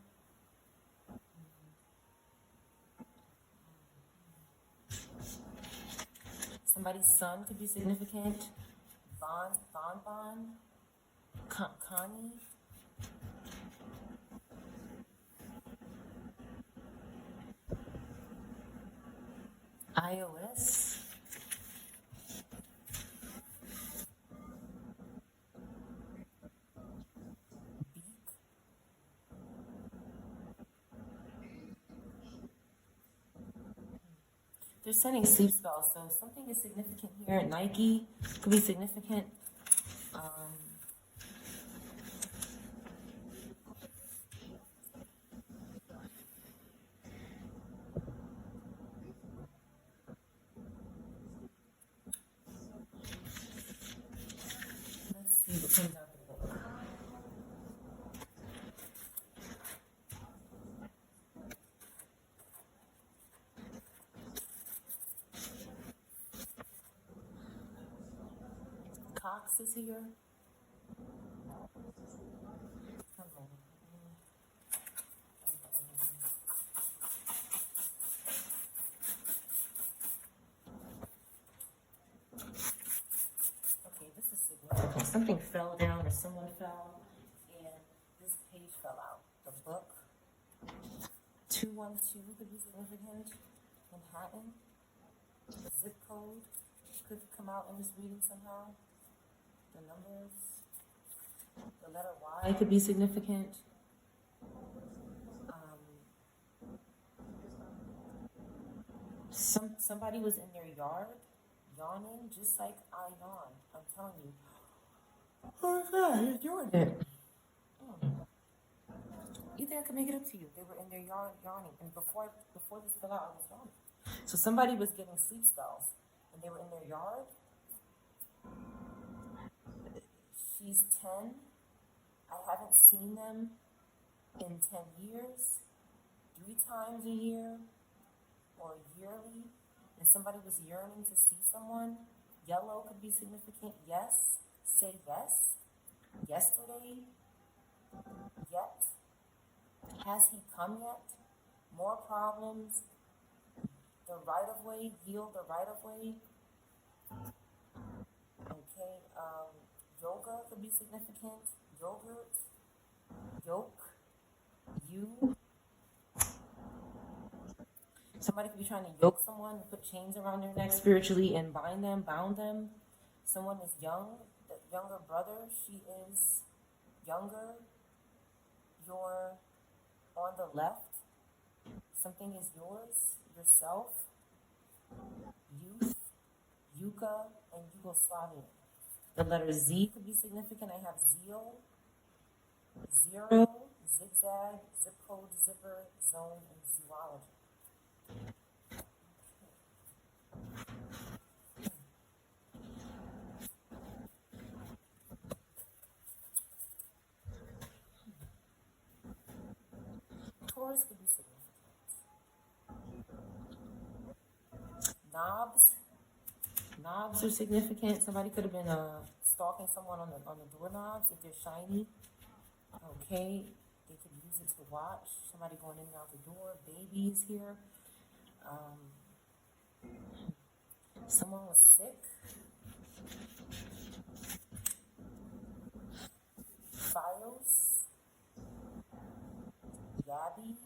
Somebody's son could be significant. Bonbon. Connie. iOS. Beak. They're sending sleep spells, so something is significant here. Nike could be significant. Let's see what comes out of the book. Ox is here. Okay, this is significant. Something fell down or someone fell, and this page fell out. The book, 212 could be significant. Manhattan, the zip code could come out in this reading somehow. The numbers, the letter Y could be significant. Somebody was in their yard yawning just like I yawned. I'm telling you. Oh my God, you're doing it. You think I could make it up to you? They were in their yard yawning, and before this fell out, I was yawning. So somebody was getting sleep spells, and they were in their yard. She's 10. I haven't seen them in 10 years, 3 times a year, or yearly, and somebody was yearning to see someone. Yellow could be significant. Yes. Say yes. Yesterday. Yet. Has he come yet? More problems. The right of way. Yield the right of way. Okay. Yoga could be significant. Yogurt. Yoke. You. Somebody could be trying to yoke someone, put chains around their neck spiritually and bound them. Someone is young, the younger brother, she is younger. You're on the left. Something is yours, yourself. Youth, Yuka, and Yugoslavian. The letter Z could be significant. I have zeal, 0, zigzag, zip code, zipper, zone, and zoology. Taurus could be significant. Knobs are significant. Somebody could have been stalking someone on the doorknobs if they're shiny. Okay, they could use it to watch. Somebody going in and out the door. Babies here. Someone was sick. Files. Yabby.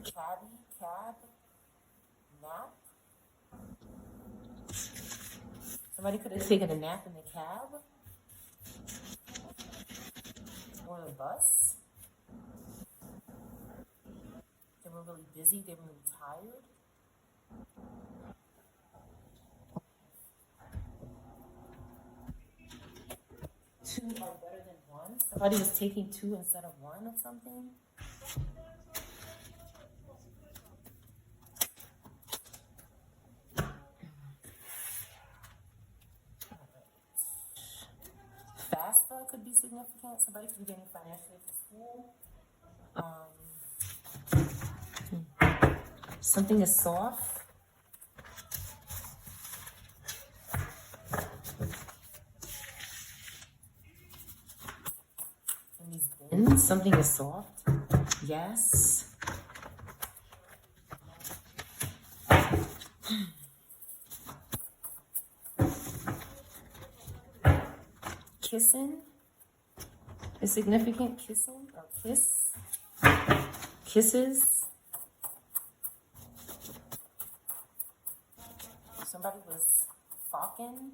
Cabby. Cab. Nap. Somebody could have taken a nap in the cab. Or the bus. They were really busy. They were really tired. Two are better than one. Somebody was taking 2 instead of 1 of something. FAFSA could be significant. Somebody could be getting financially for school. Something is soft. In these bins, something is soft. Yes. Kissing is significant. Kissing or kiss. Kisses. Somebody was fucking.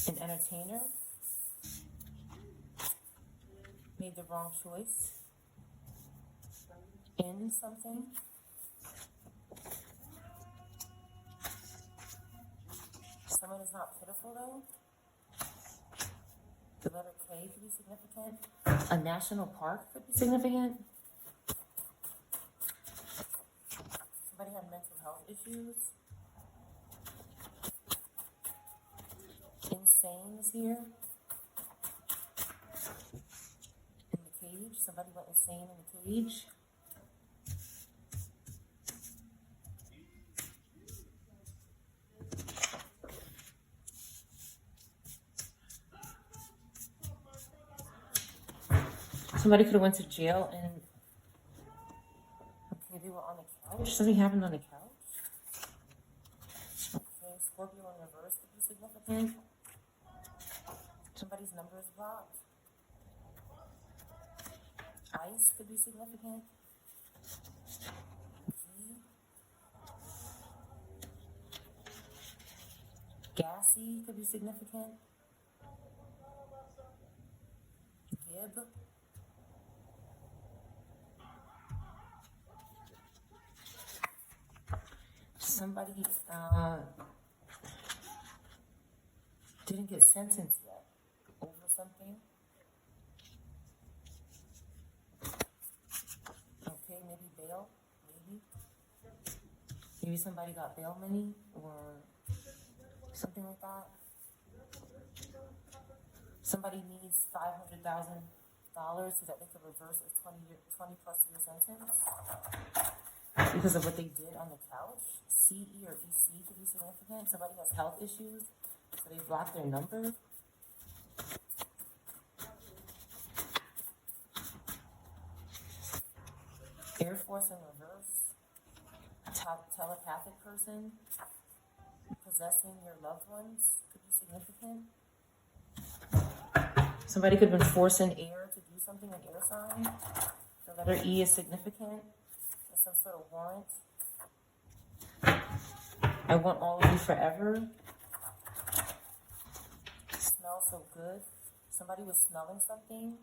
An entertainer. Made the wrong choice. In something. Someone is not pitiful though. The letter K could be significant. A national park could be significant. Somebody had mental health issues. Insane is here. In the cage. Somebody went insane in the cage. Somebody could have went to jail and, okay, they were on the couch. Something happened on the couch. Okay, Scorpio in reverse could be significant. Somebody's number is blocked. Ice could be significant. Gassy could be significant. Gib. Somebody didn't get sentenced yet over something. Okay, maybe bail, maybe somebody got bail money or something like that. Somebody needs $500,000 so that they could reverse a 20 plus year sentence because of what they did on the couch. CE or EC could be significant. Somebody has health issues, so they block their number. Air Force in reverse. Telepathic person possessing your loved ones could be significant. Somebody could have been forcing air to do something, an air sign. The letter E is significant. There's some sort of warrant. I want all of you forever. Smells so good. Somebody was smelling something.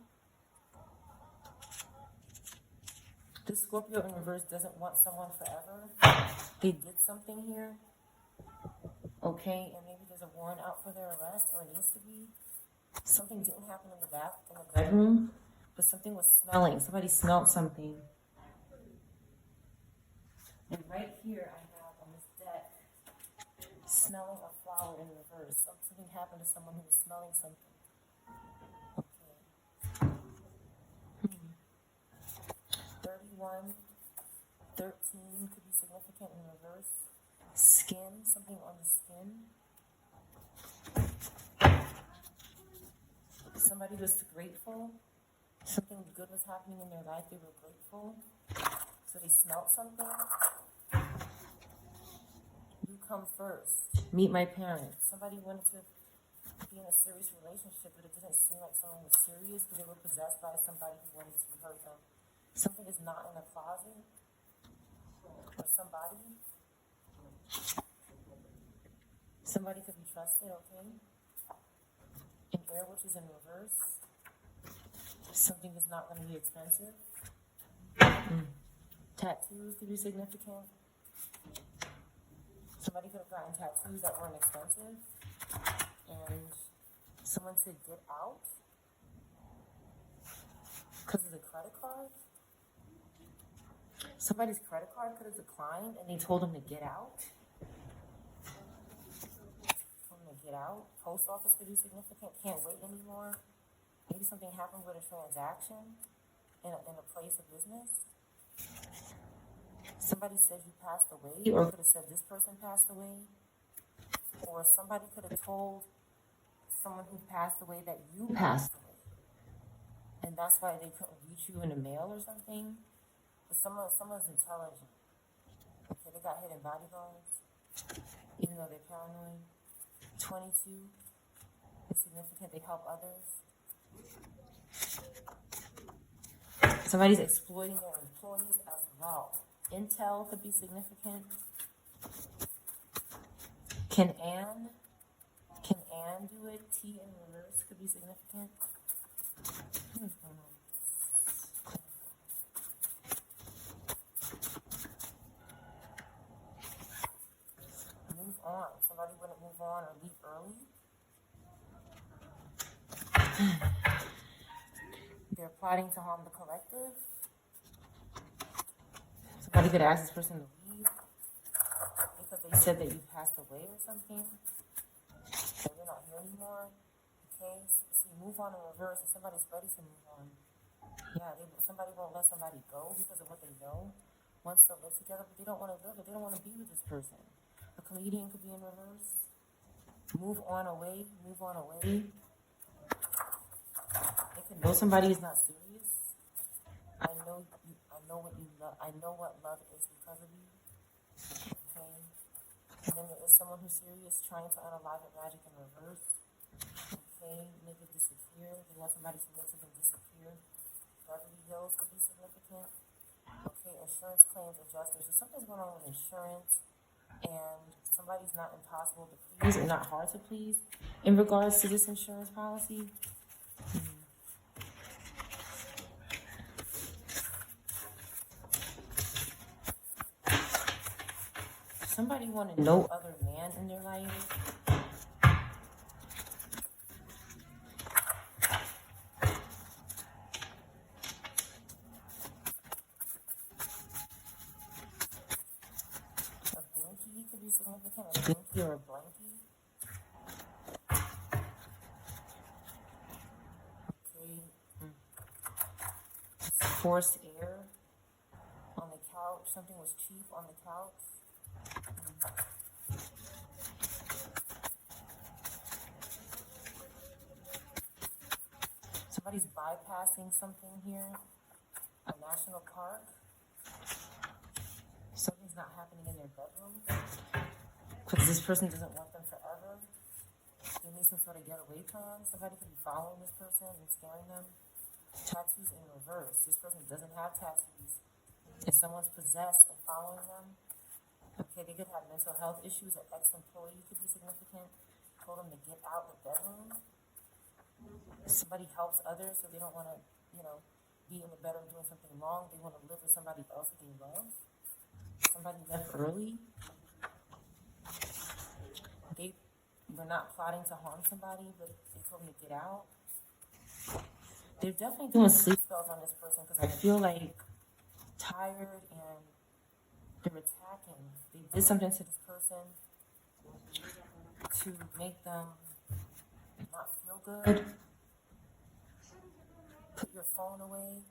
This Scorpio in reverse doesn't want someone forever. They did something here. Okay, and maybe there's a warrant out for their arrest, or it needs to be. Something didn't happen in the bedroom, but something was smelling. Somebody smelled something. And right here I have on this deck, smelling a flower in reverse. Something happened to someone who was smelling something. Okay. 31, 13 could be significant in reverse. Skin, something on the skin. Somebody was grateful. Something good was happening in their life. They were grateful. So they smelled something. You come first. Meet my parents. Somebody wanted to be in a serious relationship, but it didn't seem like someone was serious because they were possessed by somebody who wanted to hurt them. Something is not in the closet. Or somebody. Somebody could be trusted, okay? An air which is in reverse. Something is not going to be expensive. Tattoos could be significant. Somebody could have gotten tattoos that weren't expensive. And someone said get out because of the credit card. Somebody's credit card could have declined and they told them to get out. Get out. Post office could be significant. Can't wait anymore. Maybe something happened with a transaction in a place of business. Somebody said you passed away, or could have said this person passed away. Or somebody could have told someone who passed away that you passed away. And that's why they couldn't reach you in the mail or something. But someone's intelligent. Okay, they got hidden bodyguards, even though they're paranoid. 22 is significant. They help others. Somebody's exploiting their employees as well. Intel could be significant. Can Ann do it? T in reverse could be significant. What's going on? Move on. Somebody wouldn't move on or leave early. They're plotting to harm the collective. Somebody could ask this person to leave because they said that you passed away or something. So you're not here anymore. Okay, so you move on in reverse and somebody's ready to move on. Yeah, somebody won't let somebody go because of what they know. Wants to live together, but they don't want to live it. They don't want to be with this person. A comedian could be in reverse. Move on away. Move on away. They can know somebody is not serious. I know you, I know what you love, I know what love is because of you, okay? And then there is someone who's serious trying to unalive it magic in reverse, okay? Make it disappear. They want somebody to make something disappear. Beverly Hills could be significant. Okay, insurance claims adjuster. So something's going on with insurance, and somebody's not impossible to please or not hard to please in regards to this insurance policy. Somebody wanted no other man in their life. A binky could be significant. A binky or a blankie. Okay. Forced air on the couch. Something was cheap on the couch. Somebody's bypassing something here. A national park. Something's not happening in their bedroom because this person doesn't want them forever. They need some sort of getaway plan. Somebody could be following this person and scaring them. Tattoos in reverse. This person doesn't have tattoos. If someone's possessed and following them, okay, they could have mental health issues. An ex-employee could be significant. Told them to get out the bedroom. Somebody helps others, so they don't want to, be in the bedroom doing something wrong. They want to live with somebody else that they love. Somebody left early. They were not plotting to harm somebody, but they told them to get out. They're definitely doing sleep spells on this person because I feel like tired and they're attacking. They did something to this person to make them not feel good. Put your phone away.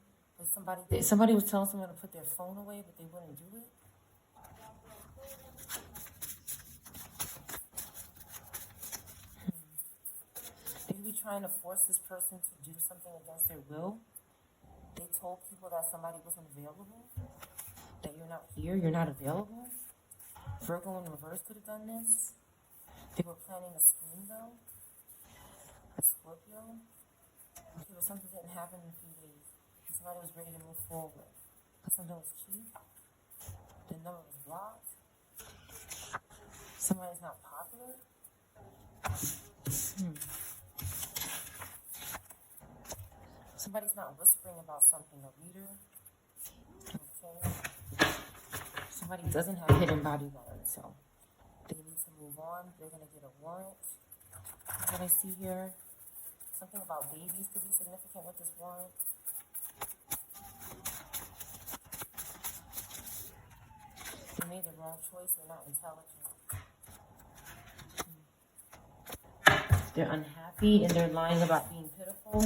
Somebody was telling someone to put their phone away, but they wouldn't do it. They could be trying to force this person to do something against their will. They told people that somebody wasn't available, that you're not here, you're not available. Virgo in reverse could have done this. They were planning a scheme though. A Scorpio. Okay, but something didn't happen in a few days. Somebody was ready to move forward. Something was cheap. The number was blocked. Somebody's not popular. Somebody's not whispering about something. A reader. Okay. Somebody doesn't have hidden bodyguards, so they need to move on. They're going to get a warrant. What I see here. Something about babies could be significant with this warrant. They made the wrong choice. They're not intelligent. They're unhappy and they're lying about being pitiful.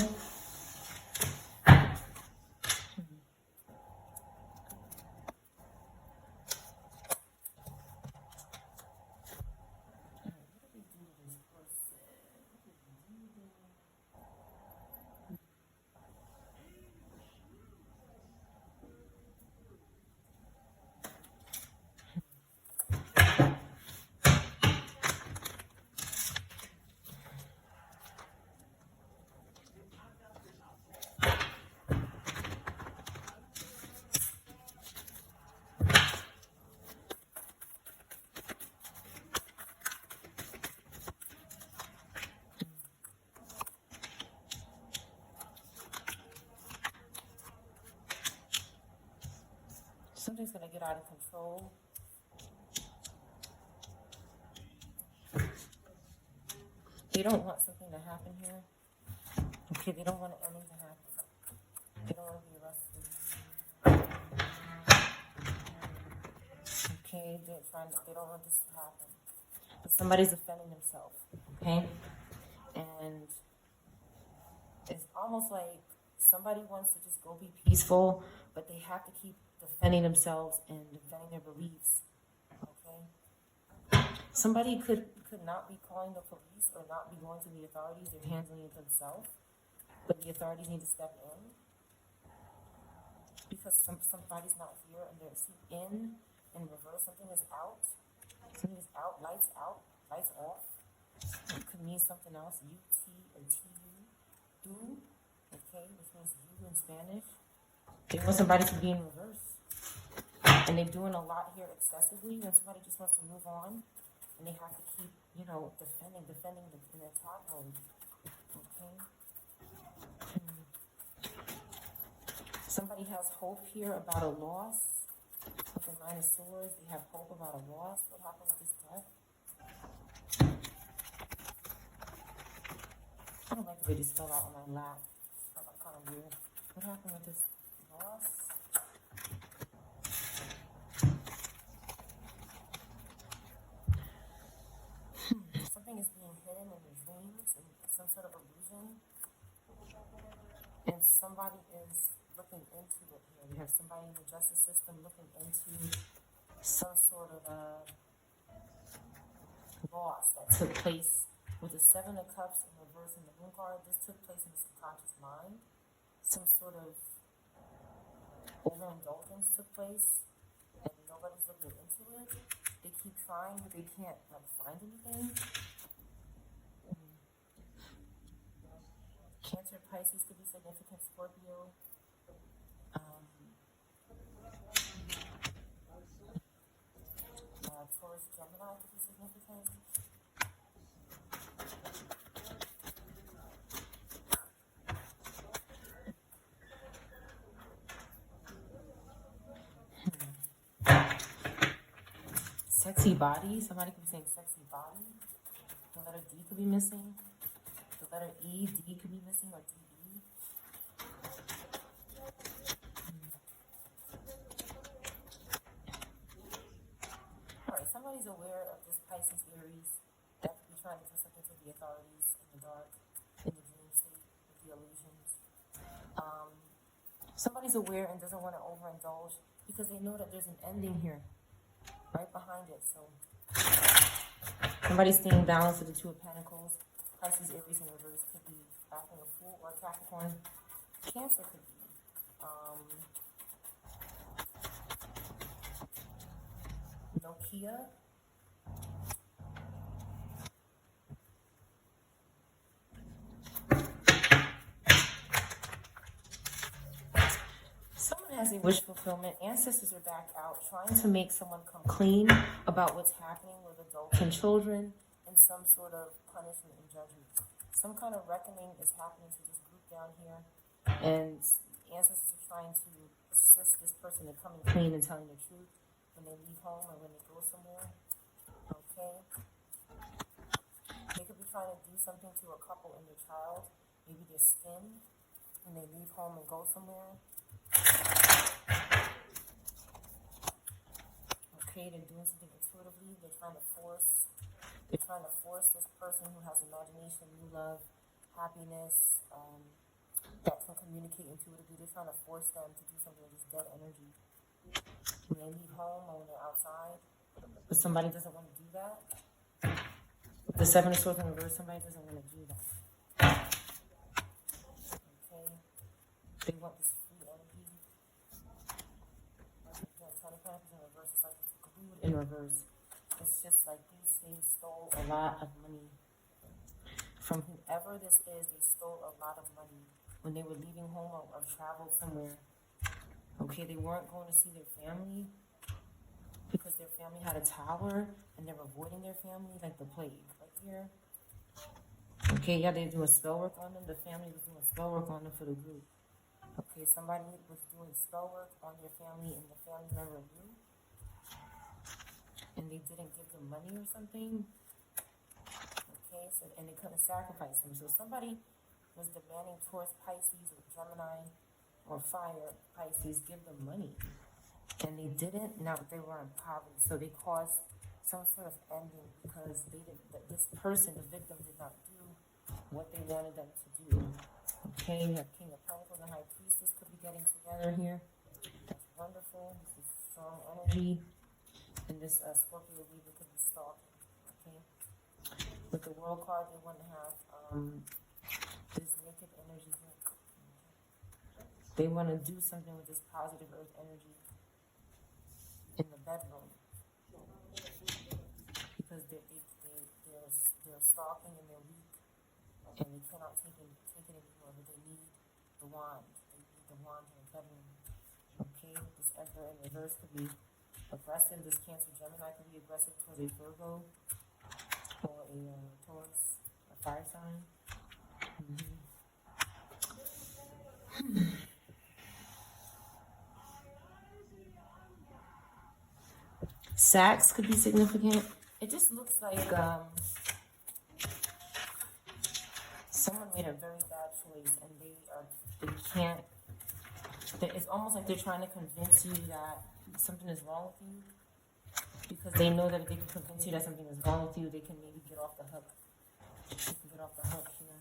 Something's going to get out of control. They don't want something to happen here. Okay, they don't want anything to happen. They don't want to be arrested. Okay, they don't want this to happen. But somebody's offending themselves. Okay? And it's almost like somebody wants to just go be peaceful, but they have to keep defending themselves and defending their beliefs. Okay? Somebody could not be calling the police or not be going to the authorities. They're handling it themselves. But the authorities need to step in. because somebody's not here and they're in reverse. Something is out. Something is out. Lights off. It could mean something else. UT or TU. Do. Okay, which means you in Spanish. They want somebody to be in reverse. And they're doing a lot here excessively when somebody just wants to move on. And they have to keep, defending in their attack mode. Okay? Somebody has hope here about a loss. With the Nine of Swords, they have hope about a loss. What happened with this death? I don't like the way this fell out on my lap. It felt kind of weird. What happened with this loss? Something is being hidden in your dreams, and some sort of illusion. And somebody is looking into it here. We have somebody in the justice system looking into some sort of loss that took place with the Seven of Cups in reverse and the Moon card. This took place in the subconscious mind. Some sort of overindulgence took place, and nobody's looking into it. They keep trying, but they can't find anything. Cancer, Pisces could be significant. Scorpio. Taurus, Gemini could be significant. Sexy body. Somebody could be saying sexy body. The letter D could be missing. The letter E, D could be missing, or DE. Alright, somebody's aware of this Pisces, Aries, that could be trying to do something to the authorities in the dark, in the dream state, with the illusions. Somebody's aware and doesn't want to overindulge because they know that there's an ending here, right behind it. So somebody's staying balanced with the Two of Pentacles. Pisces, Aries in reverse could be acting a fool, or Capricorn. Cancer could be. Nokia. Someone has a wish fulfillment. Ancestors are back out trying to make someone come clean about what's happening with adults and children, and some sort of punishment and judgment. Some kind of reckoning is happening to this group down here, and ancestors are trying to assist this person in coming clean and telling the truth when they leave home or when they go somewhere. Okay? They could be trying to do something to a couple and their child, maybe their skin, when they leave home and go somewhere. Okay, they're doing something intuitively. They're trying to force this person who has imagination, new love, happiness, that can communicate intuitively. They're trying to force them to do something with this dead energy when they leave home or when they're outside. But somebody doesn't want to do that. The Seven of Swords in reverse, somebody doesn't want to do that. Okay? They want this free energy. Again, 20 Pentacles in reverse, it's like it's glued in reverse. It's just like these things stole a lot of money. From whoever this is, they stole a lot of money when they were leaving home or traveled somewhere. Okay, they weren't going to see their family because their family had a tower and they're avoiding their family like the plague right here. Okay, yeah, they're doing spell work on them. The family was doing spell work on them for the group. Okay, somebody was doing spell work on their family and the family member knew. And they didn't give them money or something. Okay, so, and they couldn't sacrifice them. So somebody was demanding Taurus, Pisces, or Gemini, or Fire, Pisces, give them money. And they didn't. Now they were in poverty. So they caused some sort of ending because they didn't, this person, the victim, did not do what they wanted them to do. Okay, we have King of Pentacles and High Priestess could be getting together here. That's wonderful. This is strong energy. And this Scorpio Libra could be stalking. Okay. With the World card, they want to have this naked energy here. Okay. They want to do something with this positive earth energy in the bedroom because they're stalking and they're weak and they cannot take it anymore, but they need the wand. They need the wand in the bedroom. Okay, this Emperor in reverse could be aggressive. This Cancer Gemini could be aggressive towards a Virgo or a Taurus, a fire sign. Sacks could be significant. It just looks like someone made a very bad choice and they can't. It's almost like they're trying to convince you that something is wrong with you because they know that if they can convince you that something is wrong with you, they can maybe get off the hook. They can get off the hook here.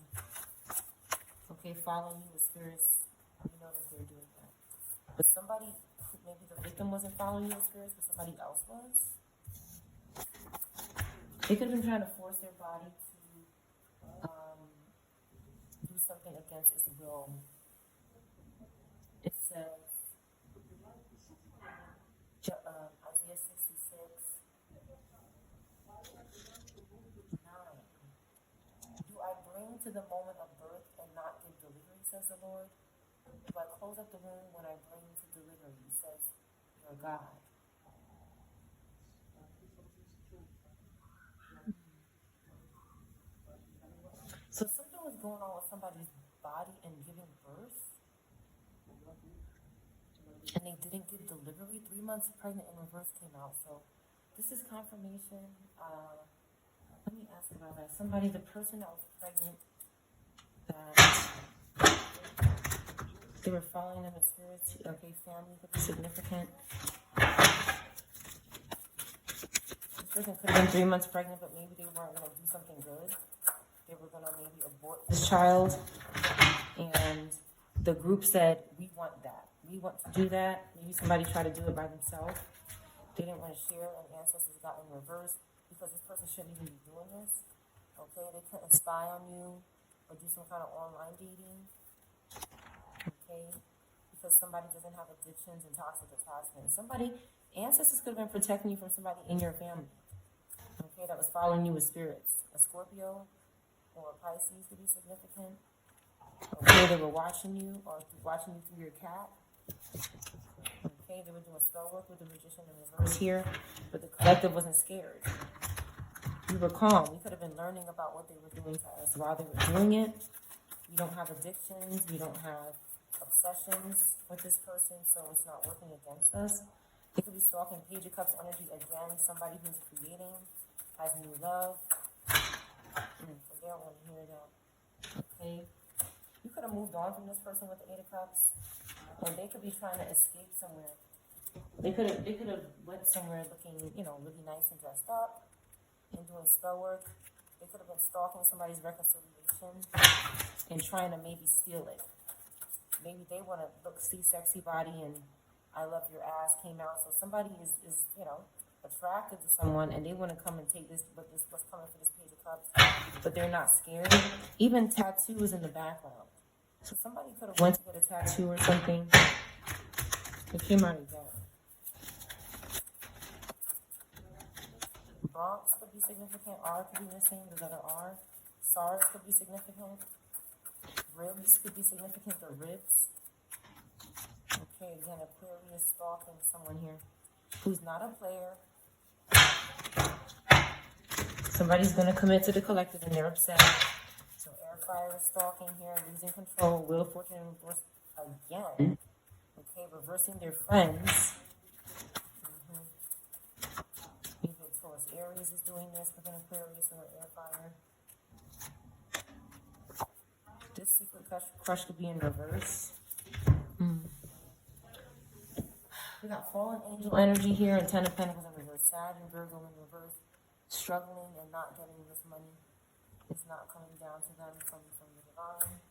Okay, following you with spirits, you know that they're doing that. But somebody, maybe the victim wasn't following you with spirits, but somebody else was. They could have been trying to force their body to do something against its will. It says, Isaiah 66, 9. Do I bring to the moment of birth and not give delivery, says the Lord? Do I close up the womb when I bring to delivery, says your God? So something was going on with somebody's body and giving birth, and they didn't give delivery. 3 months pregnant in reverse came out. So this is confirmation. Let me ask about that. Somebody, the person that was pregnant, that they were following them in spirits. Okay, family could be significant. This person could have been 3 months pregnant, but maybe they weren't going to do something good. They were going to maybe abort this child. And the group said, we want that. We want to do that. Maybe somebody tried to do it by themselves. They didn't want to share, and ancestors got in reverse because this person shouldn't even be doing this. Okay, they couldn't spy on you or do some kind of online dating. Okay, because somebody doesn't have addictions and toxic attachments. Ancestors could have been protecting you from somebody in your family. Okay, that was following you with spirits. A Scorpio or a Pisces could be significant. Okay, they were watching you or watching you through your cat. Okay, they were doing spell work with the magician in reverse here, but the collective wasn't scared. We were calm. We could have been learning about what they were doing to us while they were doing it. We don't have addictions. We don't have obsessions with this person, so it's not working against us. They could be stalking Page of Cups energy again. Somebody who's creating, has new love. So they don't want to hear that. Okay. You could have moved on from this person with the 8 of Cups, or they could be trying to escape somewhere. They could have went somewhere looking, really nice and dressed up and doing spell work. They could have been stalking somebody's reconciliation and trying to maybe steal it. Maybe they want to see sexy body and I love your ass came out. So somebody is attracted to someone and they want to come and take what's coming for this Page of Cups, but they're not scared. Even tattoos in the background. So somebody could have went to get a tattoo or something. It came out again. Bronx could be significant. R could be missing, the letter R. SARS could be significant. Ribs could be significant, the ribs. Okay, again, Aquarius stalking someone here who's not a player. Somebody's going to commit to the collective and they're upset. So air fire is stalking here, losing control, Wheel of Fortune in reverse again. Okay, reversing their friends. Even Taurus Aries is doing this with an Aquarius or air fire. This secret crush could be in reverse. We got fallen angel energy here and 10 of Pentacles in reverse. Sag and Virgo in reverse. Struggling and not getting this money. It's not coming down to them from the divine.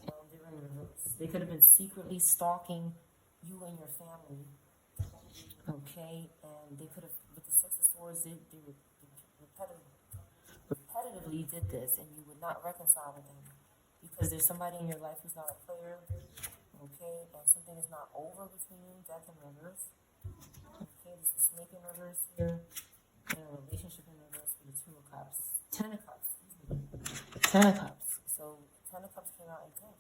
And they're in reverse. They could have been secretly stalking you and your family. Okay? And they could have, with the Six of Swords, they repetitively did this, and you would not reconcile with them. Because there's somebody in your life who's not a player. Okay, and something is not over between you, death in reverse. Okay, there's a snake in reverse here, and a relationship in reverse with the Two of Cups. Ten of Cups, excuse me. Ten of Cups. So, Ten of Cups came out again.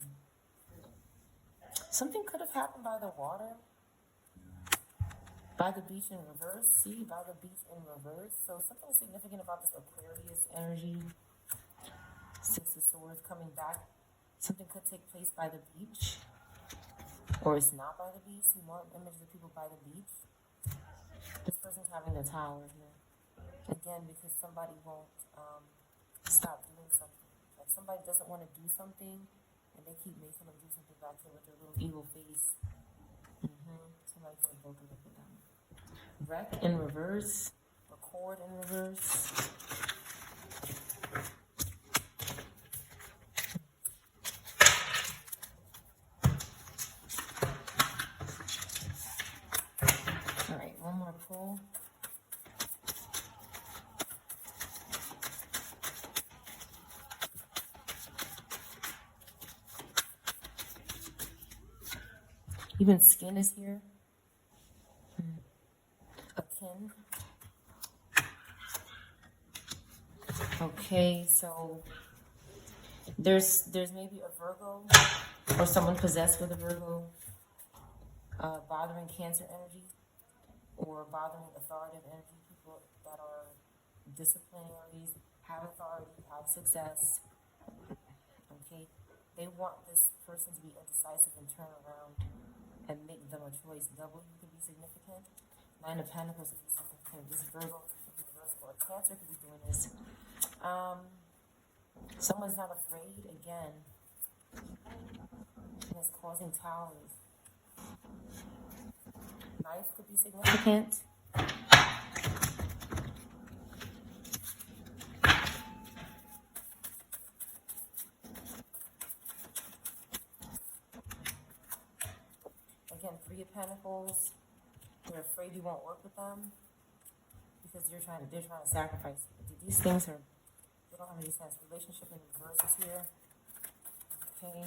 Something could have happened by the water, by the beach in reverse. See, by the beach in reverse. So, something significant about this Aquarius energy. Six of Swords coming back. Something could take place by the beach. Or it's not by the beach. See more images of people by the beach. This person's having the Tower here. Again, because somebody won't stop doing something. Like somebody doesn't want to do something, and they keep making them do something back here with their little evil face. Somebody could have broken up with them. Wreck in reverse. Record in reverse. One more pull. Even skin is here. Akin. Okay, so there's maybe a Virgo or someone possessed with a Virgo bothering Cancer energy. Or bothering authoritative energy, people that are disciplinaries, have authority, have success. Okay, they want this person to be indecisive and turn around and make them a choice. W could be significant. Nine of Pentacles could be significant. This Virgo could be reversed, or Cancer could be doing this. Someone's not afraid again, and it's causing towers. Knife could be significant. Again, Three of Pentacles. You're afraid you won't work with them because they're trying to sacrifice you. These things they don't have any sense. Relationship in reverse is here. Okay.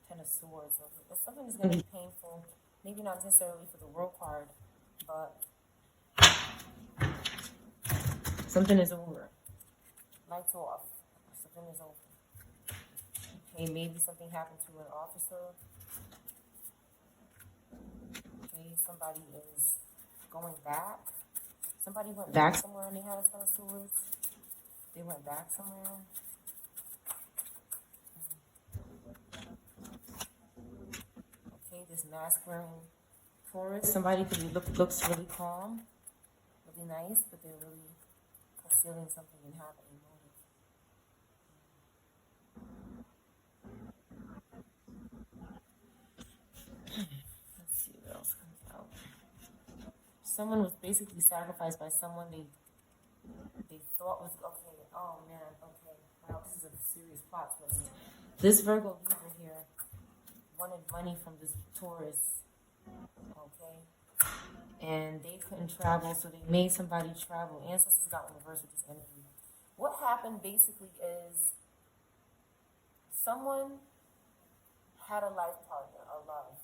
Ten of Swords. If something is going to be painful. Maybe not necessarily for the World card, but something is over. Lights off. Something is over. Okay, maybe something happened to an officer. Okay, somebody is going back. Somebody went back somewhere and they had a Ten of Swords. They went back somewhere. This mask wearing Taurus. Somebody could be looks really calm, really nice, but they're really concealing something and have a motive. Let's see what else comes out. Someone was basically sacrificed by someone they thought was okay. Oh man, okay. Wow, this is a serious plot twist. This Virgo Libra here wanted money from this Taurus, okay? And they couldn't travel, so they made somebody travel. Ancestors got in reverse with this energy. What happened basically is someone had a life partner, a love,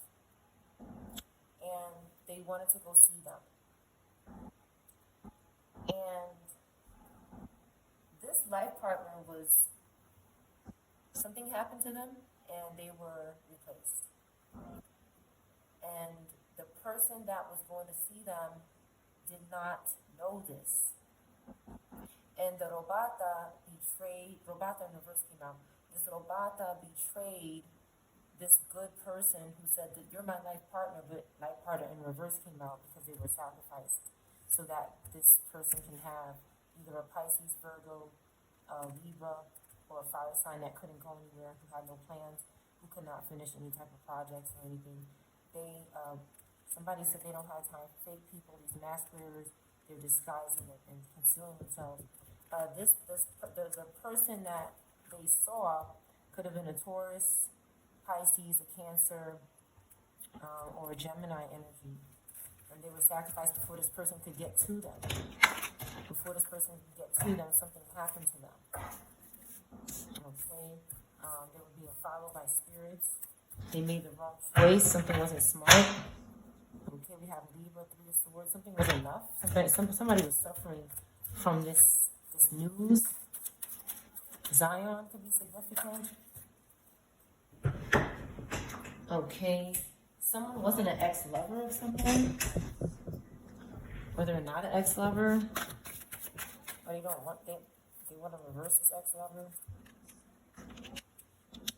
and they wanted to go see them. And this life partner something happened to them, and they were replaced. And the person that was going to see them did not know this. And the Robata in reverse came out. This Robata betrayed this good person who said that you're my life partner, but life partner in reverse came out because they were sacrificed so that this person can have either a Pisces, Virgo, Libra, or a fire sign that couldn't go anywhere, who had no plans, who could not finish any type of projects or anything. Somebody said they don't have time for fake people, these mask wearers, they're disguising it and concealing themselves. The person that they saw could have been a Taurus, Pisces, a Cancer, or a Gemini energy. And they were sacrificed before this person could get to them. Before this person could get to them, something happened to them. Okay. They were being followed by spirits. They made the wrong choice. Something wasn't smart. Okay, we have Libra, Three of Swords. Something was enough. Somebody was suffering from this news. Zion could be significant. Okay, someone wasn't an ex-lover of someone, or they're not an ex-lover, or they want to reverse this ex-lover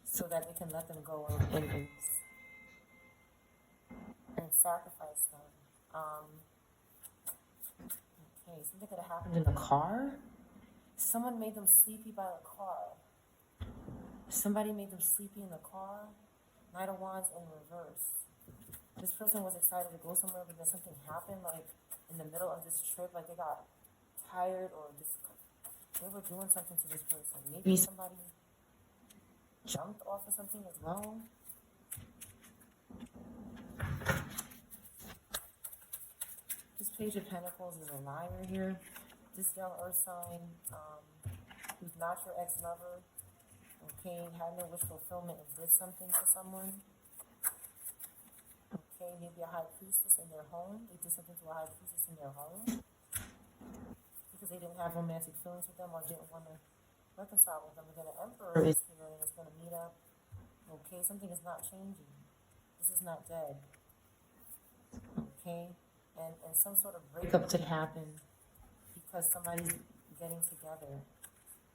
so that they can let them go and sacrifice them. Okay, something could have happened in the car. Someone made them sleepy by the car. Somebody made them sleepy in the car. Knight of Wands in reverse. This person was excited to go somewhere, but then something happened, like in the middle of this trip, like they got tired or just they were doing something to this person. Maybe somebody jumped off of something as well. This Page of Pentacles is a liar here. This young earth sign, who's not your ex-lover, okay, had no wish fulfillment and did something to someone. Okay, maybe a high priestess in their home. They did something to a high priestess in their home because they didn't have romantic feelings with them or didn't want to reconcile with them. But then the Emperor is here and is going to meet up. Okay, something is not changing. This is not dead. Okay, and some sort of breakup could happen because somebody's getting together.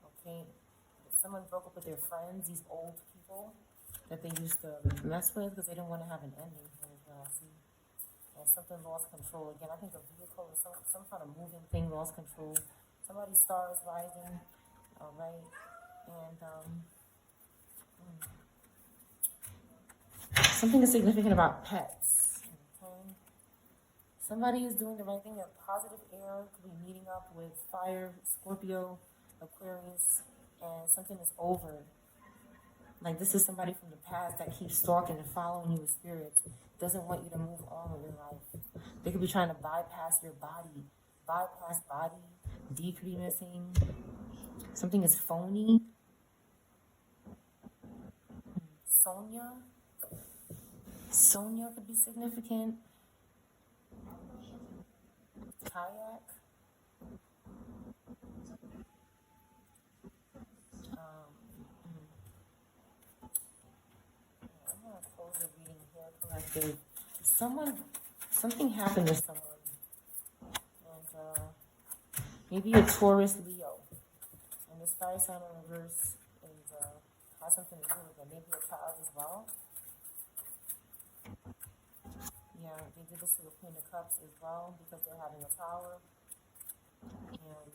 Okay. Someone broke up with their friends, these old people that they used to mess with because they didn't want to have an ending here as well, see? And something lost control. Again, I think a vehicle or some kind of moving thing lost control. Somebody's star is rising, all right? And something is significant about pets, okay? Somebody is doing the right thing. A positive air could be meeting up with fire, Scorpio, Aquarius, and something is over. Like this is somebody from the past that keeps stalking and following you with spirits, doesn't want you to move on with your life. They could be trying to bypass your body. Bypass body, D could be missing. Something is phony. Sonia could be significant. Kayak. I'm going to close the reading here, collective. Something happened to someone. And maybe a Taurus Leo. And this fire sign in reverse is, has something to do with it. Maybe a child as well. Yeah, they did this to the Queen of Cups as well because they're having a tower. And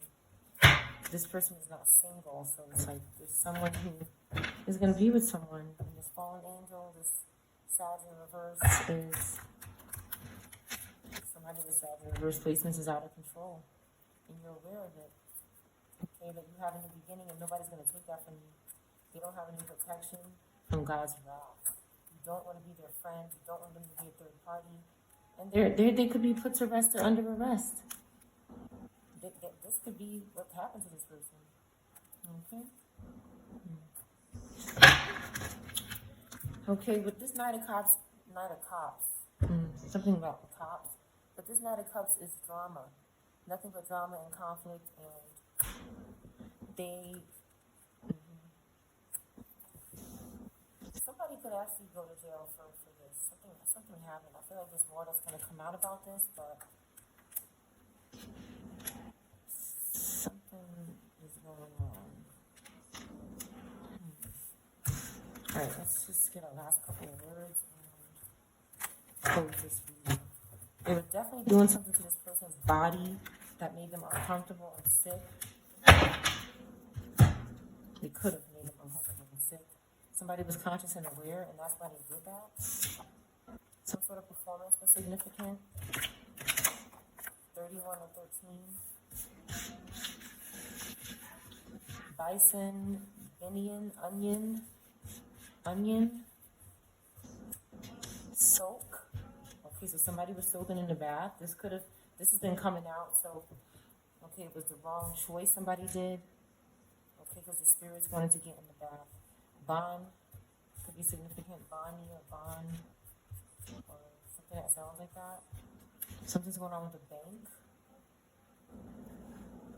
this person is not single, so it's like there's someone who is going to be with someone. And this fallen angel, this Sag in reverse is somebody with Sag in reverse placements is out of control. And you're aware of it. Okay, that you have in the beginning and nobody's going to take that from you. They don't have any protection from God's wrath. You don't want to be their friend. You don't want them to be a third party. And they could be put to rest or under arrest. This could be what happened to this person. Okay? Okay, with this Knight of Cups, something about cops, but this Knight of Cups is drama. Nothing but drama and conflict, and they... Somebody could actually go to jail for this. Something happened. I feel like there's more that's going to come out about this, but something is going on. Alright, let's just get our last couple of words and close this reading. They were definitely doing something to this person's body that made them uncomfortable and sick. They could have made them uncomfortable and sick. Somebody was conscious and aware, and that's why they did that. Some sort of performance was significant. 31 or 13. Bison, Binion, onion. Soak. Okay, so somebody was soaking in the bath. This has been coming out, so, okay, it was the wrong choice somebody did. Okay, because the spirits wanted to get in the bath. Bond could be significant. Bonnie or bond or something that sounds like that. Something's going on with the bank.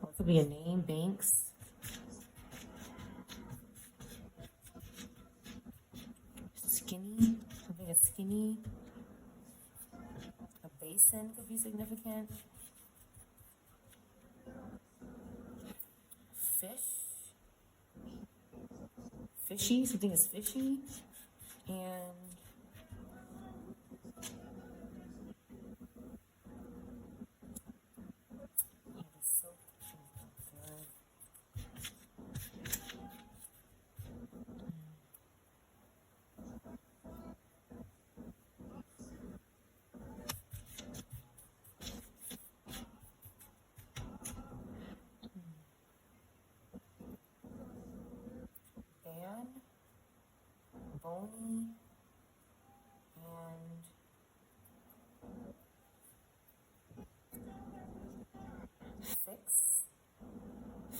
Or it could be a name, banks. Skinny, something is skinny. A basin could be significant. Fish. Fishy, something is fishy. And the silk is not good. Ban, bony, and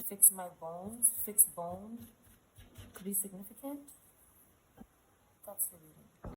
fix my bones, fix bone, could be significant. That's your reading.